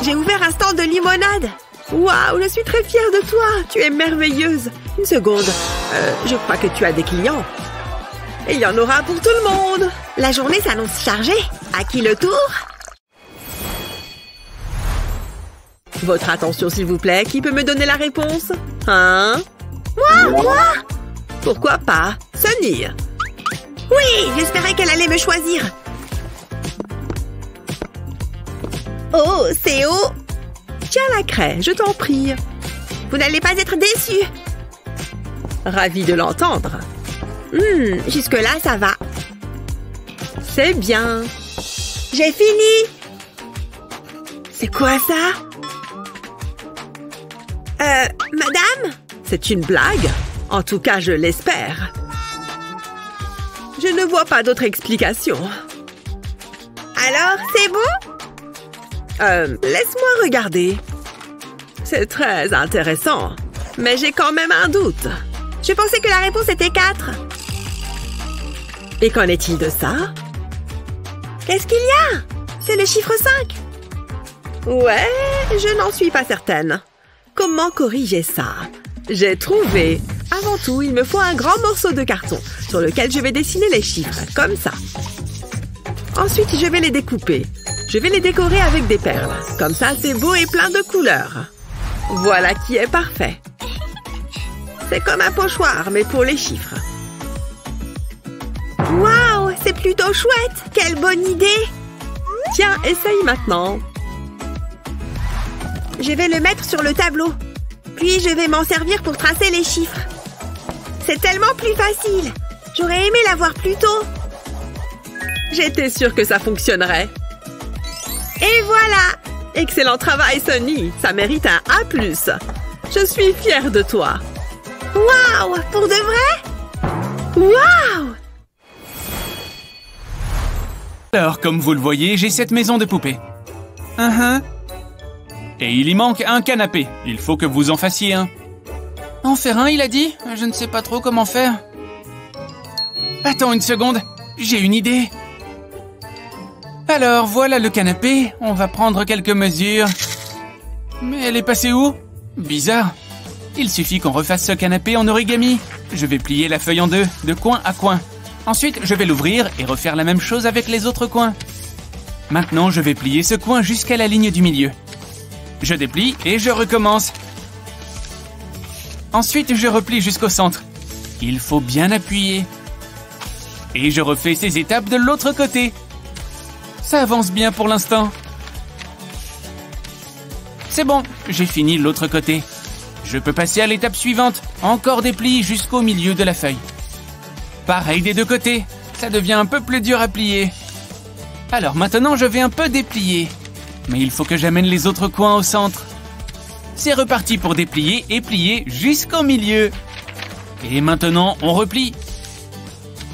J'ai ouvert un stand de limonade. Waouh, je suis très fière de toi. Tu es merveilleuse. Une seconde. Je crois que tu as des clients. Et il y en aura pour tout le monde. La journée s'annonce chargée. À qui le tour? Votre attention, s'il vous plaît. Qui peut me donner la réponse? Hein? Moi? Pourquoi pas? Sunny. Oui, j'espérais qu'elle allait me choisir. Oh, c'est haut. Tiens la craie, je t'en prie. Vous n'allez pas être déçus. Ravie de l'entendre. Jusque-là, ça va. C'est bien. J'ai fini. C'est quoi ça? Madame? C'est une blague? En tout cas, je l'espère. Je ne vois pas d'autre explication. Alors, c'est bon? Laisse-moi regarder. C'est très intéressant. Mais j'ai quand même un doute. Je pensais que la réponse était 4. Et qu'en est-il de ça? Qu'est-ce qu'il y a? C'est le chiffre 5. Ouais, je n'en suis pas certaine. Comment corriger ça? J'ai trouvé. Avant tout, il me faut un grand morceau de carton sur lequel je vais dessiner les chiffres, comme ça. Ensuite, je vais les découper. Je vais les décorer avec des perles. Comme ça, c'est beau et plein de couleurs. Voilà qui est parfait. C'est comme un pochoir, mais pour les chiffres. Waouh, c'est plutôt chouette! Quelle bonne idée! Tiens, essaye maintenant. Je vais le mettre sur le tableau. Puis, je vais m'en servir pour tracer les chiffres. C'est tellement plus facile. J'aurais aimé l'avoir plus tôt. J'étais sûre que ça fonctionnerait. Et voilà! Excellent travail, Sunny. Ça mérite un A+. Je suis fière de toi. Waouh! Pour de vrai? Waouh! Alors, comme vous le voyez, j'ai cette maison de poupées. Et il y manque un canapé. Il faut que vous en fassiez un. En faire un, il a dit? Je ne sais pas trop comment faire. Attends une seconde. J'ai une idée. Alors, voilà le canapé. On va prendre quelques mesures. Mais elle est passée où? Bizarre. Il suffit qu'on refasse ce canapé en origami. Je vais plier la feuille en deux, de coin à coin. Ensuite, je vais l'ouvrir et refaire la même chose avec les autres coins. Maintenant, je vais plier ce coin jusqu'à la ligne du milieu. Je déplie et je recommence. Ensuite, je replie jusqu'au centre. Il faut bien appuyer. Et je refais ces étapes de l'autre côté. Ça avance bien pour l'instant. C'est bon, j'ai fini l'autre côté. Je peux passer à l'étape suivante. Encore des plis jusqu'au milieu de la feuille. Pareil des deux côtés. Ça devient un peu plus dur à plier. Alors maintenant, je vais un peu déplier. Mais il faut que j'amène les autres coins au centre. C'est reparti pour déplier et plier jusqu'au milieu. Et maintenant, on replie.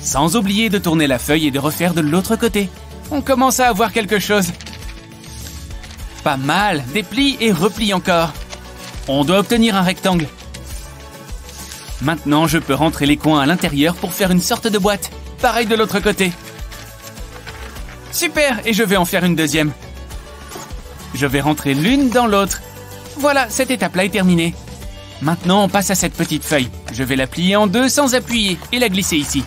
Sans oublier de tourner la feuille et de refaire de l'autre côté. On commence à avoir quelque chose. Pas mal, déplie et replie encore. On doit obtenir un rectangle. Maintenant, je peux rentrer les coins à l'intérieur pour faire une sorte de boîte. Pareil de l'autre côté. Super, et je vais en faire une deuxième. Je vais rentrer l'une dans l'autre. Voilà, cette étape-là est terminée. Maintenant, on passe à cette petite feuille. Je vais la plier en deux sans appuyer et la glisser ici.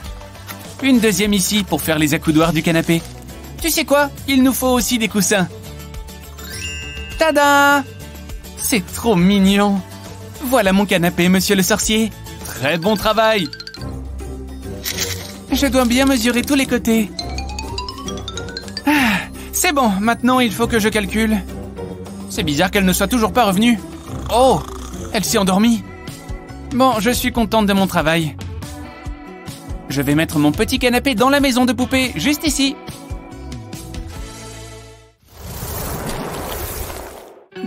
Une deuxième ici pour faire les accoudoirs du canapé. Tu sais quoi? Il nous faut aussi des coussins. Tada! C'est trop mignon. Voilà mon canapé, monsieur le sorcier. Très bon travail. Je dois bien mesurer tous les côtés. Ah, c'est bon, maintenant il faut que je calcule. C'est bizarre qu'elle ne soit toujours pas revenue. Oh, elle s'est endormie. Bon, je suis contente de mon travail. Je vais mettre mon petit canapé dans la maison de poupée, juste ici.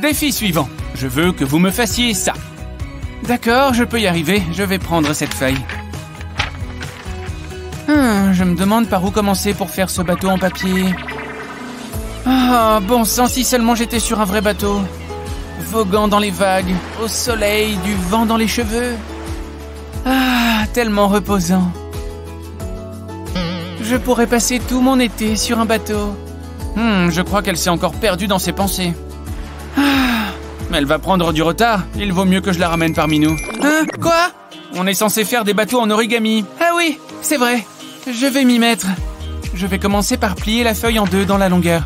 Défi suivant. Je veux que vous me fassiez ça. D'accord, je peux y arriver. Je vais prendre cette feuille. Je me demande par où commencer pour faire ce bateau en papier. Ah, bon sang, si seulement j'étais sur un vrai bateau. Voguant dans les vagues, au soleil, du vent dans les cheveux. Ah, tellement reposant. Je pourrais passer tout mon été sur un bateau. Je crois qu'elle s'est encore perdue dans ses pensées. Mais elle va prendre du retard. Il vaut mieux que je la ramène parmi nous. Hein? Quoi? On est censé faire des bateaux en origami. Ah oui, c'est vrai. Je vais m'y mettre. Je vais commencer par plier la feuille en deux dans la longueur.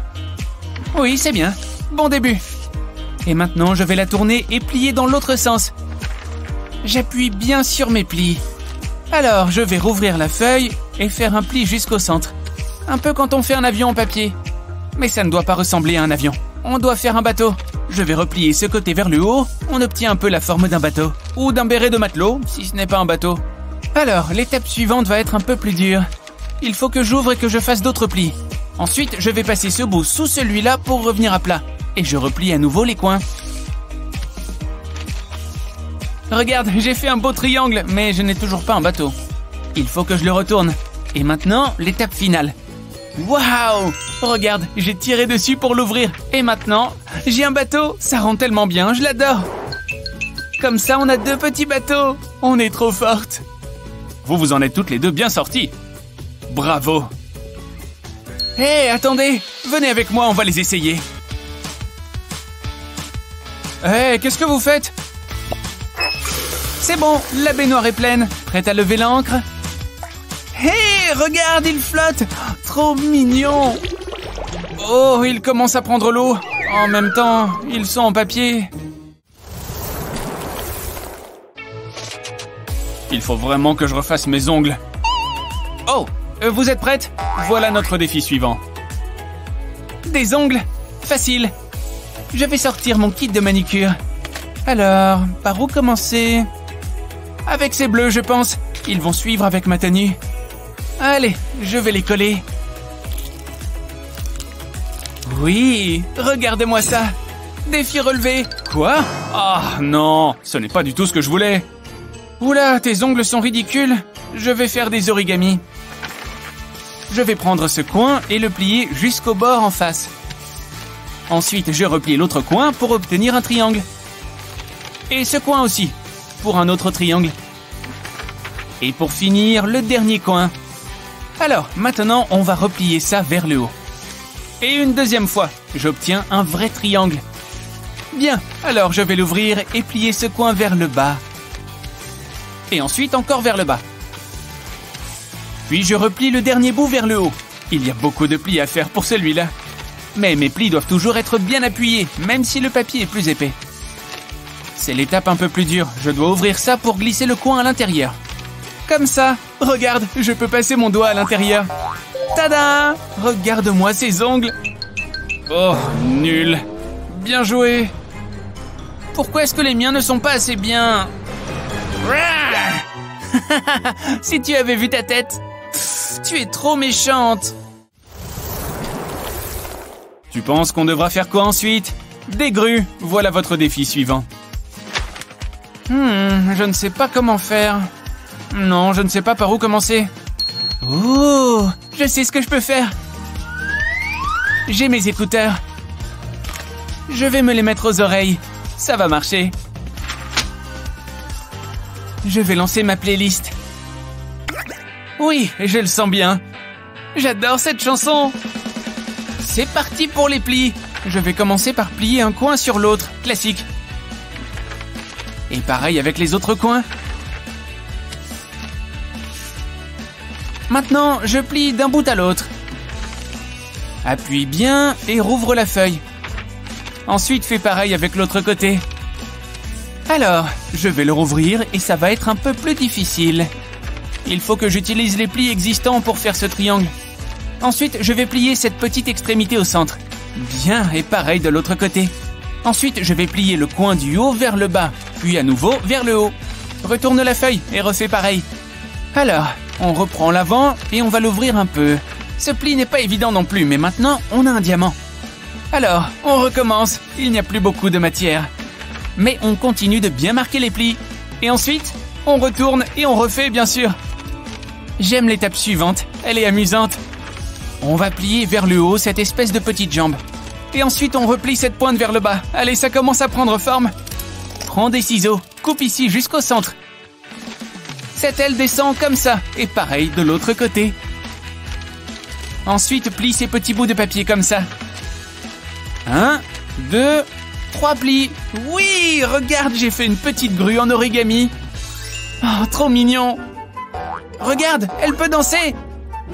Oui, c'est bien. Bon début. Et maintenant, je vais la tourner et plier dans l'autre sens. J'appuie bien sur mes plis. Alors, je vais rouvrir la feuille et faire un pli jusqu'au centre. Un peu quand on fait un avion en papier. Mais ça ne doit pas ressembler à un avion. On doit faire un bateau. Je vais replier ce côté vers le haut. On obtient un peu la forme d'un bateau. Ou d'un béret de matelot, si ce n'est pas un bateau. Alors, l'étape suivante va être un peu plus dure. Il faut que j'ouvre et que je fasse d'autres plis. Ensuite, je vais passer ce bout sous celui-là pour revenir à plat. Et je replie à nouveau les coins. Regarde, j'ai fait un beau triangle, mais je n'ai toujours pas un bateau. Il faut que je le retourne. Et maintenant, l'étape finale. Waouh! Regarde, j'ai tiré dessus pour l'ouvrir. Et maintenant, j'ai un bateau. Ça rend tellement bien, je l'adore. Comme ça, on a deux petits bateaux. On est trop fortes. Vous en êtes toutes les deux bien sorties. Bravo. Hé, attendez. Venez avec moi, on va les essayer. Hé, qu'est-ce que vous faites? C'est bon, la baignoire est pleine. Prête à lever l'ancre? Hé, regarde, il flotte. Trop mignon. Oh, il commence à prendre l'eau. En même temps, ils sont en papier. Il faut vraiment que je refasse mes ongles. Oh, vous êtes prêtes? Voilà notre défi suivant. Des ongles? Facile. Je vais sortir mon kit de manicure. Alors, par où commencer? Avec ces bleus, je pense. Ils vont suivre avec ma tenue. Allez, je vais les coller. Oui, regardez-moi ça. Défi relevé. Quoi? Ah non, ce n'est pas du tout ce que je voulais. Oula, tes ongles sont ridicules. Je vais faire des origamis. Je vais prendre ce coin et le plier jusqu'au bord en face. Ensuite, je replie l'autre coin pour obtenir un triangle. Et ce coin aussi, pour un autre triangle. Et pour finir, le dernier coin. Alors, maintenant, on va replier ça vers le haut. Et une deuxième fois, j'obtiens un vrai triangle. Bien, alors je vais l'ouvrir et plier ce coin vers le bas. Et ensuite encore vers le bas. Puis je replie le dernier bout vers le haut. Il y a beaucoup de plis à faire pour celui-là. Mais mes plis doivent toujours être bien appuyés, même si le papier est plus épais. C'est l'étape un peu plus dure. Je dois ouvrir ça pour glisser le coin à l'intérieur. Comme ça. Regarde, je peux passer mon doigt à l'intérieur. Tada! Regarde-moi ces ongles. Oh, nul. Bien joué. Pourquoi est-ce que les miens ne sont pas assez bien? Si tu avais vu ta tête. Tu es trop méchante. Tu penses qu'on devra faire quoi ensuite? Des grues, voilà votre défi suivant. Je ne sais pas comment faire. Non, je ne sais pas par où commencer. Oh, je sais ce que je peux faire. J'ai mes écouteurs. Je vais me les mettre aux oreilles. Ça va marcher. Je vais lancer ma playlist. Oui, je le sens bien. J'adore cette chanson. C'est parti pour les plis. Je vais commencer par plier un coin sur l'autre. Classique. Et pareil avec les autres coins. Maintenant, je plie d'un bout à l'autre. Appuie bien et rouvre la feuille. Ensuite, fais pareil avec l'autre côté. Alors, je vais le rouvrir et ça va être un peu plus difficile. Il faut que j'utilise les plis existants pour faire ce triangle. Ensuite, je vais plier cette petite extrémité au centre. Bien, et pareil de l'autre côté. Ensuite, je vais plier le coin du haut vers le bas, puis à nouveau vers le haut. Retourne la feuille et refais pareil. Alors, on reprend l'avant et on va l'ouvrir un peu. Ce pli n'est pas évident non plus, mais maintenant, on a un diamant. Alors, on recommence. Il n'y a plus beaucoup de matière. Mais on continue de bien marquer les plis. Et ensuite, on retourne et on refait, bien sûr. J'aime l'étape suivante. Elle est amusante. On va plier vers le haut cette espèce de petite jambe. Et ensuite, on replie cette pointe vers le bas. Allez, ça commence à prendre forme. Prends des ciseaux. Coupe ici jusqu'au centre. Cette aile descend comme ça. Et pareil de l'autre côté. Ensuite, plie ces petits bouts de papier comme ça. 1, 2, 3 plis. Oui, regarde, j'ai fait une petite grue en origami. Oh, trop mignon. Regarde, elle peut danser.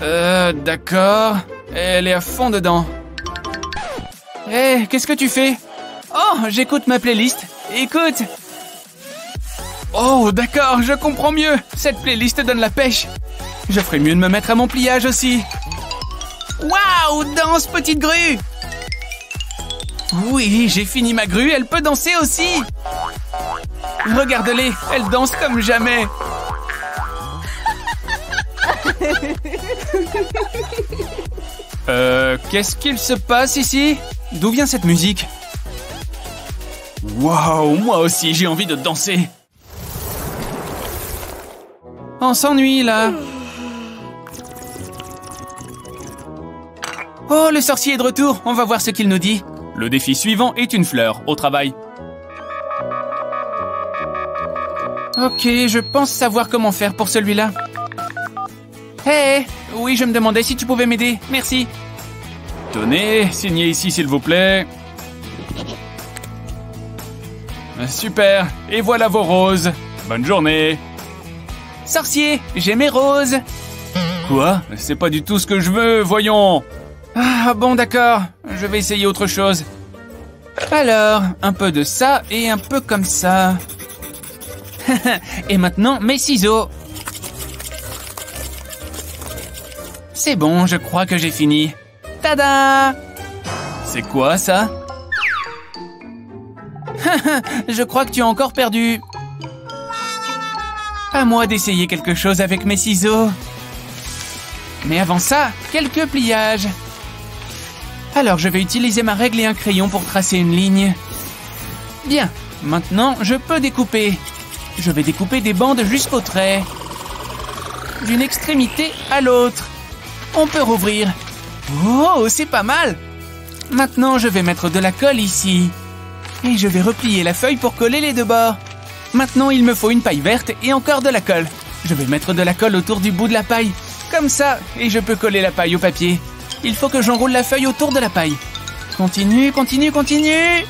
D'accord. Elle est à fond dedans. Hé, qu'est-ce que tu fais? Oh, j'écoute ma playlist. Écoute. Oh, d'accord, je comprends mieux. Cette playlist donne la pêche. Je ferais mieux de me mettre à mon pliage aussi. Waouh, danse, petite grue. Oui, j'ai fini ma grue, elle peut danser aussi. Regarde-les, elle danse comme jamais. Qu'est-ce qu'il se passe ici? D'où vient cette musique? Waouh, moi aussi j'ai envie de danser. On s'ennuie là. Oh, le sorcier est de retour, on va voir ce qu'il nous dit. Le défi suivant est une fleur, au travail. Ok, je pense savoir comment faire pour celui-là. Hé, oui, je me demandais si tu pouvais m'aider, merci. Tenez, signez ici s'il vous plaît. Super, et voilà vos roses. Bonne journée. Sorcier, j'ai mes roses. Quoi? C'est pas du tout ce que je veux, voyons. Ah bon, d'accord, je vais essayer autre chose. Alors, un peu de ça et un peu comme ça. Et maintenant, mes ciseaux. C'est bon, je crois que j'ai fini. Tada! C'est quoi ça? Je crois que tu as encore perdu. À moi d'essayer quelque chose avec mes ciseaux. Mais avant ça, quelques pliages. Alors, je vais utiliser ma règle et un crayon pour tracer une ligne. Bien, maintenant, je peux découper. Je vais découper des bandes jusqu'au trait. D'une extrémité à l'autre. On peut rouvrir. Oh, c'est pas mal. Maintenant, je vais mettre de la colle ici. Et je vais replier la feuille pour coller les deux bords. Maintenant, il me faut une paille verte et encore de la colle. Je vais mettre de la colle autour du bout de la paille. Comme ça, et je peux coller la paille au papier. Il faut que j'enroule la feuille autour de la paille. Continue, continue, continue.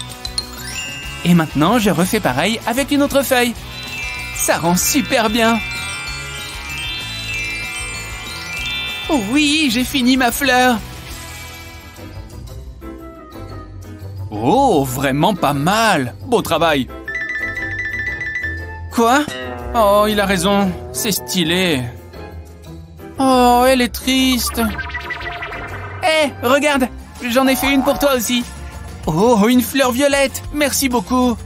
Et maintenant, je refais pareil avec une autre feuille. Ça rend super bien. Oh oui, j'ai fini ma fleur. Oh, vraiment pas mal. Beau travail. Quoi? Oh, il a raison. C'est stylé. Oh, elle est triste. Hé, regarde, j'en ai fait une pour toi aussi. Oh, une fleur violette, merci beaucoup.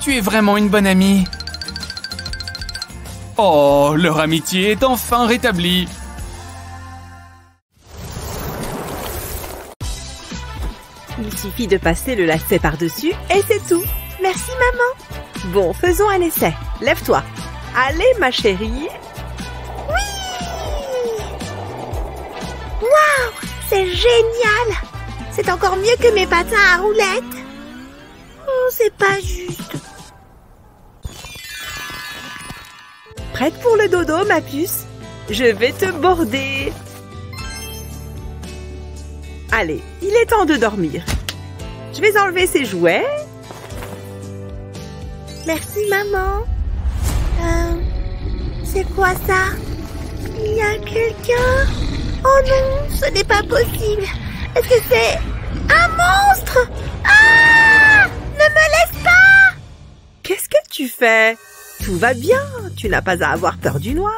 Tu es vraiment une bonne amie. Oh, leur amitié est enfin rétablie. Il suffit de passer le lacet par-dessus et c'est tout. Merci, maman. Bon, faisons un essai. Lève-toi. Allez, ma chérie. Waouh, c'est génial. C'est encore mieux que mes patins à roulettes. Oh, c'est pas juste. Prête pour le dodo, ma puce? Je vais te border. Allez, il est temps de dormir. Je vais enlever ces jouets. Merci, maman. C'est quoi ça? Il y a quelqu'un? Oh non, ce n'est pas possible. Est-ce que c'est un monstre? Ah! Ne me laisse pas! Qu'est-ce que tu fais? Tout va bien, tu n'as pas à avoir peur du noir.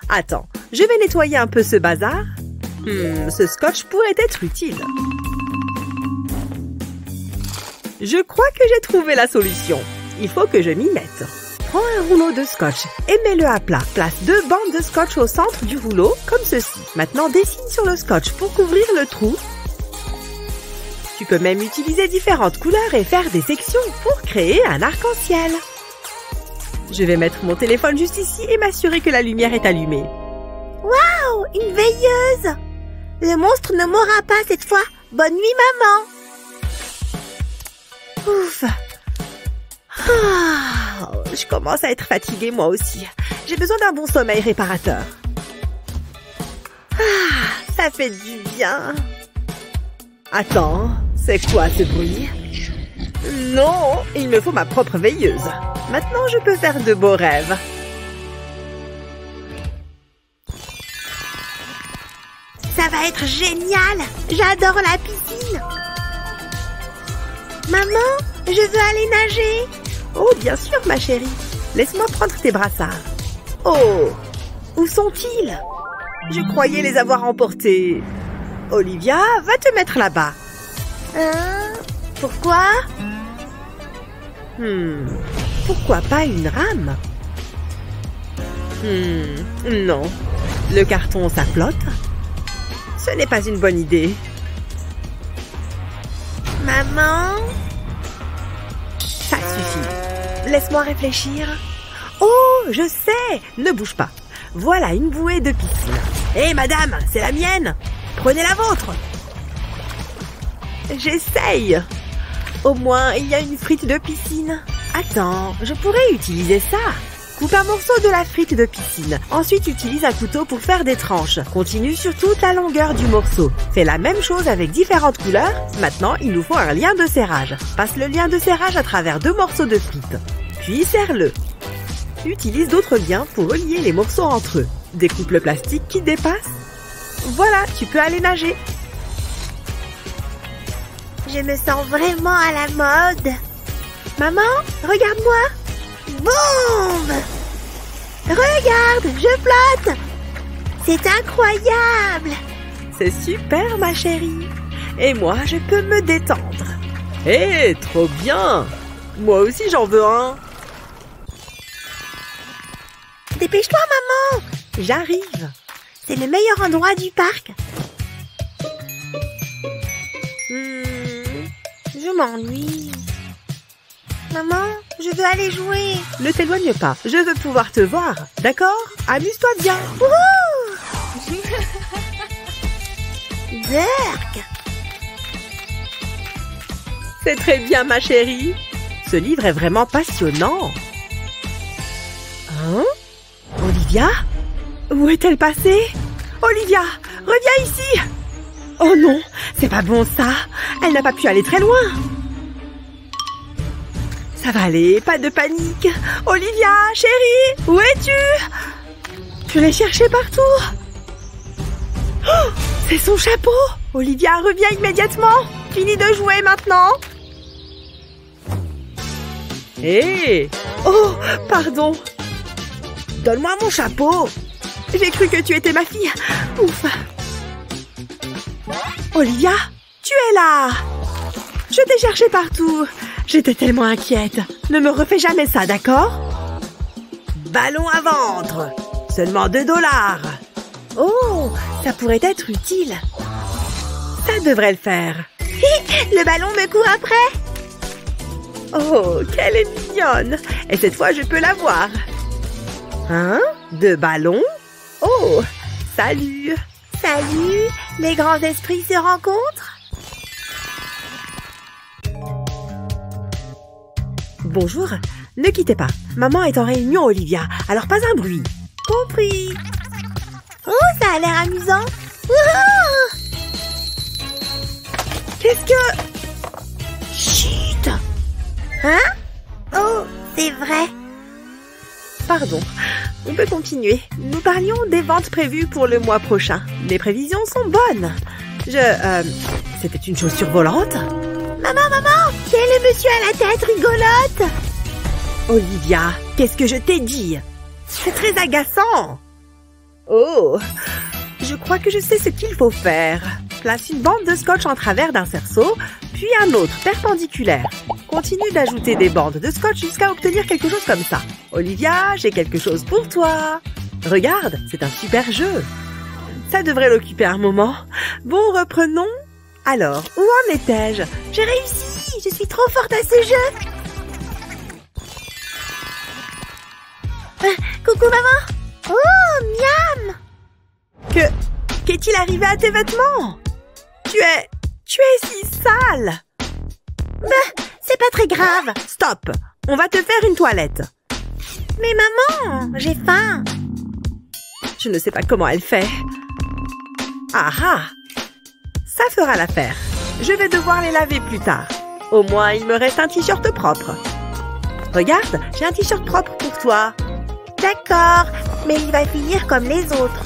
Attends, je vais nettoyer un peu ce bazar. Ce scotch pourrait être utile. Je crois que j'ai trouvé la solution. Il faut que je m'y mette. Prends un rouleau de scotch et mets-le à plat. Place 2 bandes de scotch au centre du rouleau, comme ceci. Maintenant, dessine sur le scotch pour couvrir le trou. Tu peux même utiliser différentes couleurs et faire des sections pour créer un arc-en-ciel. Je vais mettre mon téléphone juste ici et m'assurer que la lumière est allumée. Waouh, une veilleuse! Le monstre ne m'aura pas cette fois. Bonne nuit, maman. Ouf. Je commence à être fatiguée moi aussi. J'ai besoin d'un bon sommeil réparateur. Ça fait du bien. Attends, c'est quoi ce bruit? Non, il me faut ma propre veilleuse. Maintenant, je peux faire de beaux rêves. Ça va être génial. J'adore la piscine. Maman, je veux aller nager. Oh, bien sûr, ma chérie. Laisse-moi prendre tes brassards. Oh, où sont-ils? Je croyais les avoir emportés. Olivia, va te mettre là-bas. Pourquoi? Pourquoi pas une rame? Non. Le carton, ça flotte. Ce n'est pas une bonne idée. Maman? Ça suffit. Laisse-moi réfléchir. Oh, je sais. Ne bouge pas. Voilà une bouée de piscine. Hé, madame, c'est la mienne. Prenez la vôtre. J'essaye. Au moins, il y a une frite de piscine. Attends, je pourrais utiliser ça. Coupe un morceau de la frite de piscine. Ensuite, utilise un couteau pour faire des tranches. Continue sur toute la longueur du morceau. Fais la même chose avec différentes couleurs. Maintenant, il nous faut un lien de serrage. Passe le lien de serrage à travers 2 morceaux de frites. Puis serre-le. Utilise d'autres liens pour relier les morceaux entre eux. Découpe le plastique qui dépasse. Voilà, tu peux aller nager. Je me sens vraiment à la mode. Maman, regarde-moi. Boum! Regarde, je flotte. C'est incroyable. C'est super, ma chérie. Et moi, je peux me détendre. Hé, trop bien. Moi aussi, j'en veux un. Dépêche-toi, maman. J'arrive. C'est le meilleur endroit du parc. Je m'ennuie. Maman, je veux aller jouer. Ne t'éloigne pas, je veux pouvoir te voir. D'accord? Amuse-toi bien. Berk. C'est très bien, ma chérie. Ce livre est vraiment passionnant. Hein? Olivia? Où est-elle passée? Olivia, reviens ici. Oh non, c'est pas bon ça. Elle n'a pas pu aller très loin. Ça va aller, pas de panique. Olivia, chérie, où es-tu? Je l'ai cherché partout. Oh, c'est son chapeau. Olivia, reviens immédiatement. Fini de jouer maintenant. Hé! Oh, pardon. Donne-moi mon chapeau. J'ai cru que tu étais ma fille. Ouf. Olivia, tu es là. Je t'ai cherché partout. J'étais tellement inquiète. Ne me refais jamais ça, d'accord? Ballon à vendre. Seulement $2. Oh, ça pourrait être utile. Ça devrait le faire. Le ballon me court après. Oh, qu'elle est mignonne! Et cette fois, je peux la voir. Hein? 2 ballons? Oh, salut! Salut, les grands esprits se rencontrent. Bonjour, ne quittez pas. Maman est en réunion, Olivia, alors pas un bruit. Compris. Oh, ça a l'air amusant. Wouhou! Qu'est-ce que... Chut! Hein? Oh, c'est vrai. Pardon, on peut continuer. Nous parlions des ventes prévues pour le mois prochain. Les prévisions sont bonnes. C'était une chaussure volante? Maman, quel est le monsieur à la tête rigolote? Olivia, qu'est-ce que je t'ai dit? C'est très agaçant. Oh, je crois que je sais ce qu'il faut faire. Place une bande de scotch en travers d'un cerceau, puis un autre perpendiculaire. Continue d'ajouter des bandes de scotch jusqu'à obtenir quelque chose comme ça. Olivia, j'ai quelque chose pour toi. Regarde, c'est un super jeu. Ça devrait l'occuper un moment. Bon, reprenons. Alors, où en étais-je? J'ai réussi. Je suis trop forte à ce jeu. Coucou maman. Oh, miam. Qu'est-il arrivé à tes vêtements? Tu es si sale. C'est pas très grave. Stop. On va te faire une toilette. Mais maman, j'ai faim. Je ne sais pas comment elle fait. Ah ah. Ça fera l'affaire. Je vais devoir les laver plus tard. Au moins, il me reste un t-shirt propre. Regarde, j'ai un t-shirt propre pour toi. D'accord, mais il va finir comme les autres.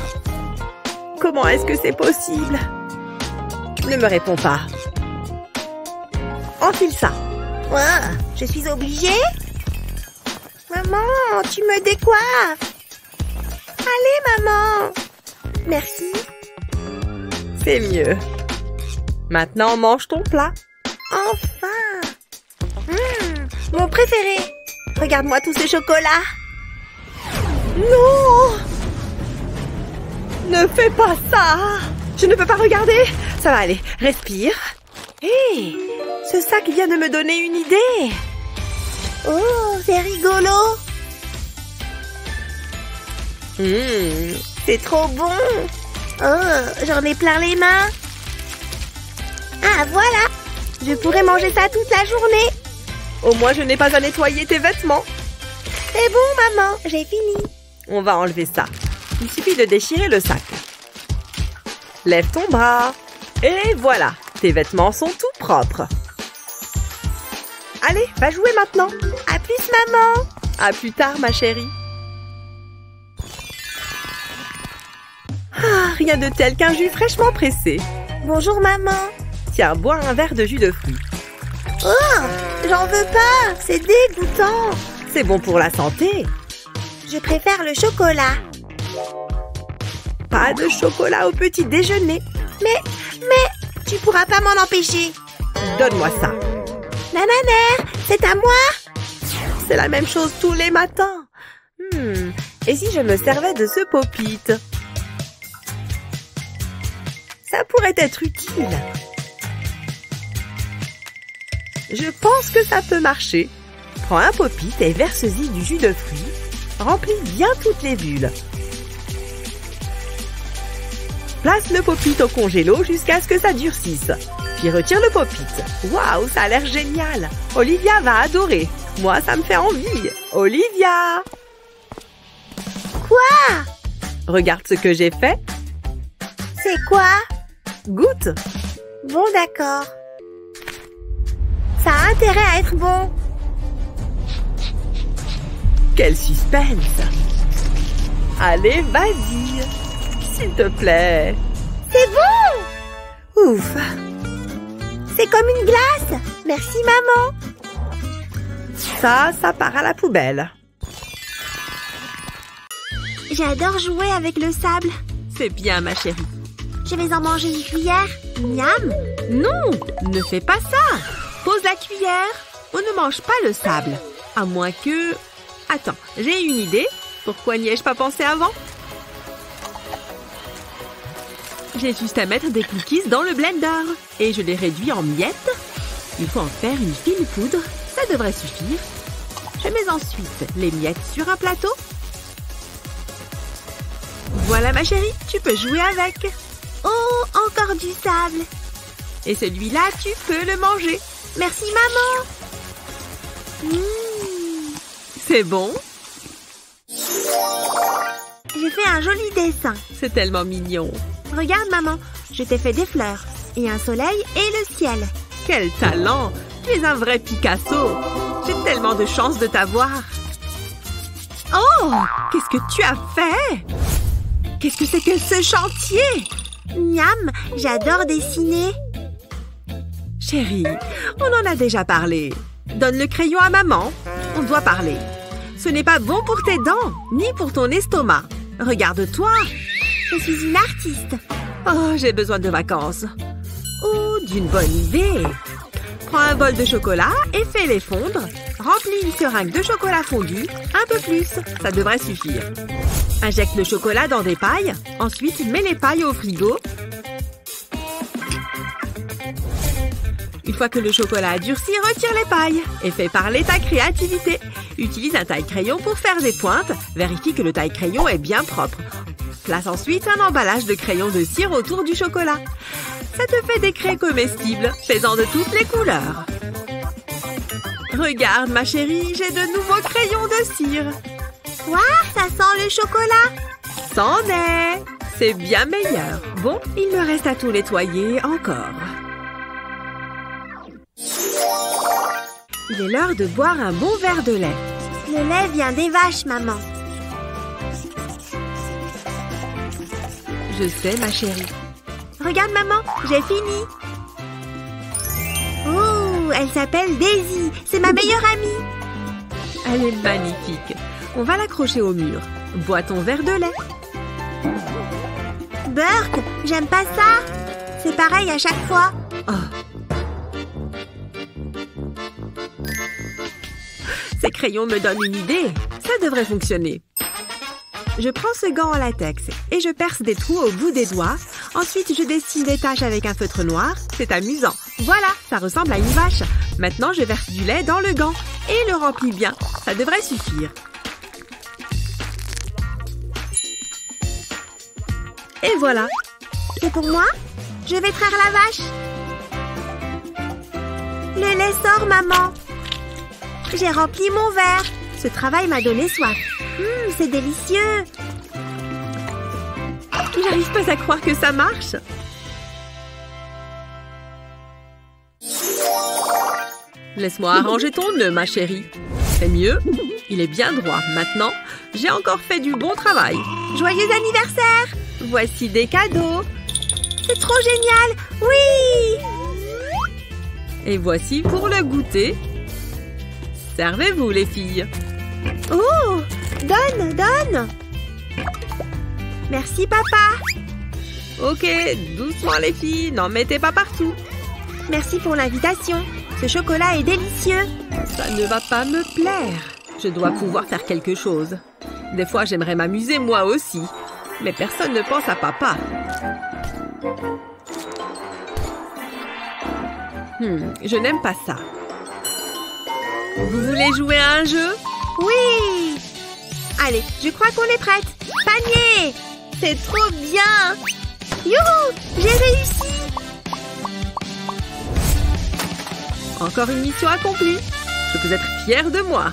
Comment est-ce que c'est possible? Ne me réponds pas. Enfile ça. Ouais, je suis obligée? Maman, tu me décoiffes. Allez, maman. Merci. C'est mieux. Maintenant, mange ton plat. Enfin. Mon préféré. Regarde-moi tout ce chocolat. Non! Ne fais pas ça! Je ne peux pas regarder. Ça va aller. Respire. Hé! Ce sac vient de me donner une idée. Oh, c'est rigolo. C'est trop bon. Oh, j'en ai plein les mains. Ah, voilà. Je pourrais manger ça toute la journée. Au moins, je n'ai pas à nettoyer tes vêtements. C'est bon, maman. J'ai fini. On va enlever ça. Il suffit de déchirer le sac. Lève ton bras. Et voilà. Tes vêtements sont tout propres. Allez, va jouer maintenant. À plus, maman. À plus tard, ma chérie. Ah, rien de tel qu'un jus fraîchement pressé. Bonjour, maman. Tiens, bois un verre de jus de fruits. Oh, j'en veux pas. C'est dégoûtant. C'est bon pour la santé. Je préfère le chocolat. Pas de chocolat au petit déjeuner. Mais, tu pourras pas m'en empêcher. Donne-moi ça. Nananère, c'est à moi. C'est la même chose tous les matins. Et si je me servais de ce pop-it? Ça pourrait être utile. Je pense que ça peut marcher. Prends un pop-it et verse-y du jus de fruits. Remplis bien toutes les bulles. Place le pop-it au congélo jusqu'à ce que ça durcisse. Puis retire le pop-it. Waouh, ça a l'air génial. Olivia va adorer. Moi, ça me fait envie. Olivia! Quoi? Regarde ce que j'ai fait. C'est quoi? Goûte. Bon, d'accord. Ça a intérêt à être bon. Quel suspense! Allez, vas-y! S'il te plaît! C'est bon! Ouf! C'est comme une glace! Merci, maman! Ça part à la poubelle. J'adore jouer avec le sable. C'est bien, ma chérie. Je vais en manger une cuillère. Miam! Non! Ne fais pas ça! Pose la cuillère. On ne mange pas le sable. À moins que... Attends, j'ai une idée. Pourquoi n'y ai-je pas pensé avant? J'ai juste à mettre des cookies dans le blender. Et je les réduis en miettes. Il faut en faire une fine poudre. Ça devrait suffire. Je mets ensuite les miettes sur un plateau. Voilà ma chérie, tu peux jouer avec. Oh, encore du sable. Et celui-là, tu peux le manger. Merci maman. C'est bon? J'ai fait un joli dessin. C'est tellement mignon. Regarde maman, je t'ai fait des fleurs. Et un soleil et le ciel. Quel talent! Tu es un vrai Picasso. J'ai tellement de chance de t'avoir. Oh! Qu'est-ce que tu as fait? Qu'est-ce que c'est que ce chantier? Miam, j'adore dessiner. Chérie, on en a déjà parlé. Donne le crayon à maman. On doit parler. Ce n'est pas bon pour tes dents, ni pour ton estomac. Regarde-toi. Je suis une artiste. Oh, j'ai besoin de vacances. Ou d'une bonne idée. Prends un bol de chocolat et fais-les fondre. Remplis une seringue de chocolat fondu. Un peu plus, ça devrait suffire. Injecte le chocolat dans des pailles. Ensuite, mets les pailles au frigo. Une fois que le chocolat a durci, retire les pailles. Et fais parler ta créativité. Utilise un taille-crayon pour faire des pointes. Vérifie que le taille-crayon est bien propre. Place ensuite un emballage de crayon de cire autour du chocolat. Ça te fait des craies comestibles, faisant de toutes les couleurs. Regarde, ma chérie, j'ai de nouveaux crayons de cire. Waouh, ça sent le chocolat. C'en est. C'est bien meilleur. Bon, il me reste à tout nettoyer encore. Il est l'heure de boire un bon verre de lait. Le lait vient des vaches, maman. Je sais, ma chérie. Regarde, maman, j'ai fini. Oh, elle s'appelle Daisy. C'est ma meilleure amie. Elle est magnifique. On va l'accrocher au mur. Bois ton verre de lait. Burk, j'aime pas ça. C'est pareil à chaque fois. Oh. Ces crayons me donnent une idée. Ça devrait fonctionner. Je prends ce gant en latex et je perce des trous au bout des doigts. Ensuite, je dessine des taches avec un feutre noir. C'est amusant. Voilà, ça ressemble à une vache. Maintenant, je verse du lait dans le gant et le remplis bien. Ça devrait suffire. Et voilà. C'est pour moi? Je vais traire la vache. Le lait sort, maman. J'ai rempli mon verre. Ce travail m'a donné soif. C'est délicieux. J'arrive pas à croire que ça marche. Laisse-moi arranger ton nœud, ma chérie. C'est mieux. Il est bien droit. Maintenant, j'ai encore fait du bon travail. Joyeux anniversaire! Voici des cadeaux. C'est trop génial! Oui! Et voici pour le goûter. Servez-vous, les filles. Oh! Donne, donne! Merci, papa! Ok, doucement, les filles. N'en mettez pas partout. Merci pour l'invitation. Ce chocolat est délicieux. Ça ne va pas me plaire. Je dois pouvoir faire quelque chose. Des fois, j'aimerais m'amuser moi aussi. Mais personne ne pense à papa. Je n'aime pas ça. Vous voulez jouer à un jeu? Oui! Allez, je crois qu'on est prête. Panier! C'est trop bien! Youhou! J'ai réussi! Encore une mission accomplie. Je peux être fière de moi.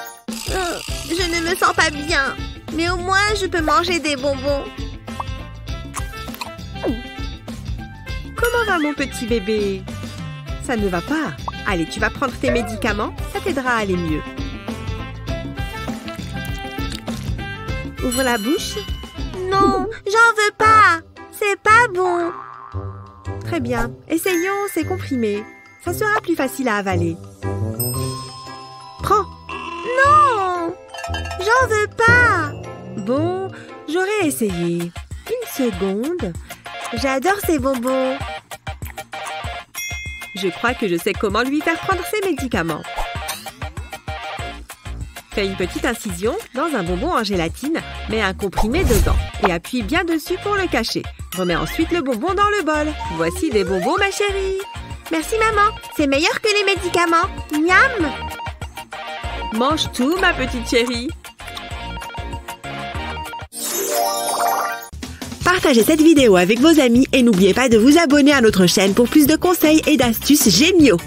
Je ne me sens pas bien. Mais au moins, je peux manger des bonbons. Comment va mon petit bébé? Ça ne va pas. Allez, tu vas prendre tes médicaments. Ça t'aidera à aller mieux. Ouvre la bouche. Non, j'en veux pas. C'est pas bon. Très bien. Essayons ces comprimés. Ça sera plus facile à avaler. Prends. Non, j'en veux pas. Bon, j'aurais essayé. Une seconde. J'adore ces bonbons. Je crois que je sais comment lui faire prendre ses médicaments. Fais une petite incision dans un bonbon en gélatine, mets un comprimé dedans. et appuie bien dessus pour le cacher. Remets ensuite le bonbon dans le bol. Voici des bonbons, ma chérie. Merci maman, c'est meilleur que les médicaments. Miam! Mange tout, ma petite chérie. Partagez cette vidéo avec vos amis et n'oubliez pas de vous abonner à notre chaîne pour plus de conseils et d'astuces géniaux.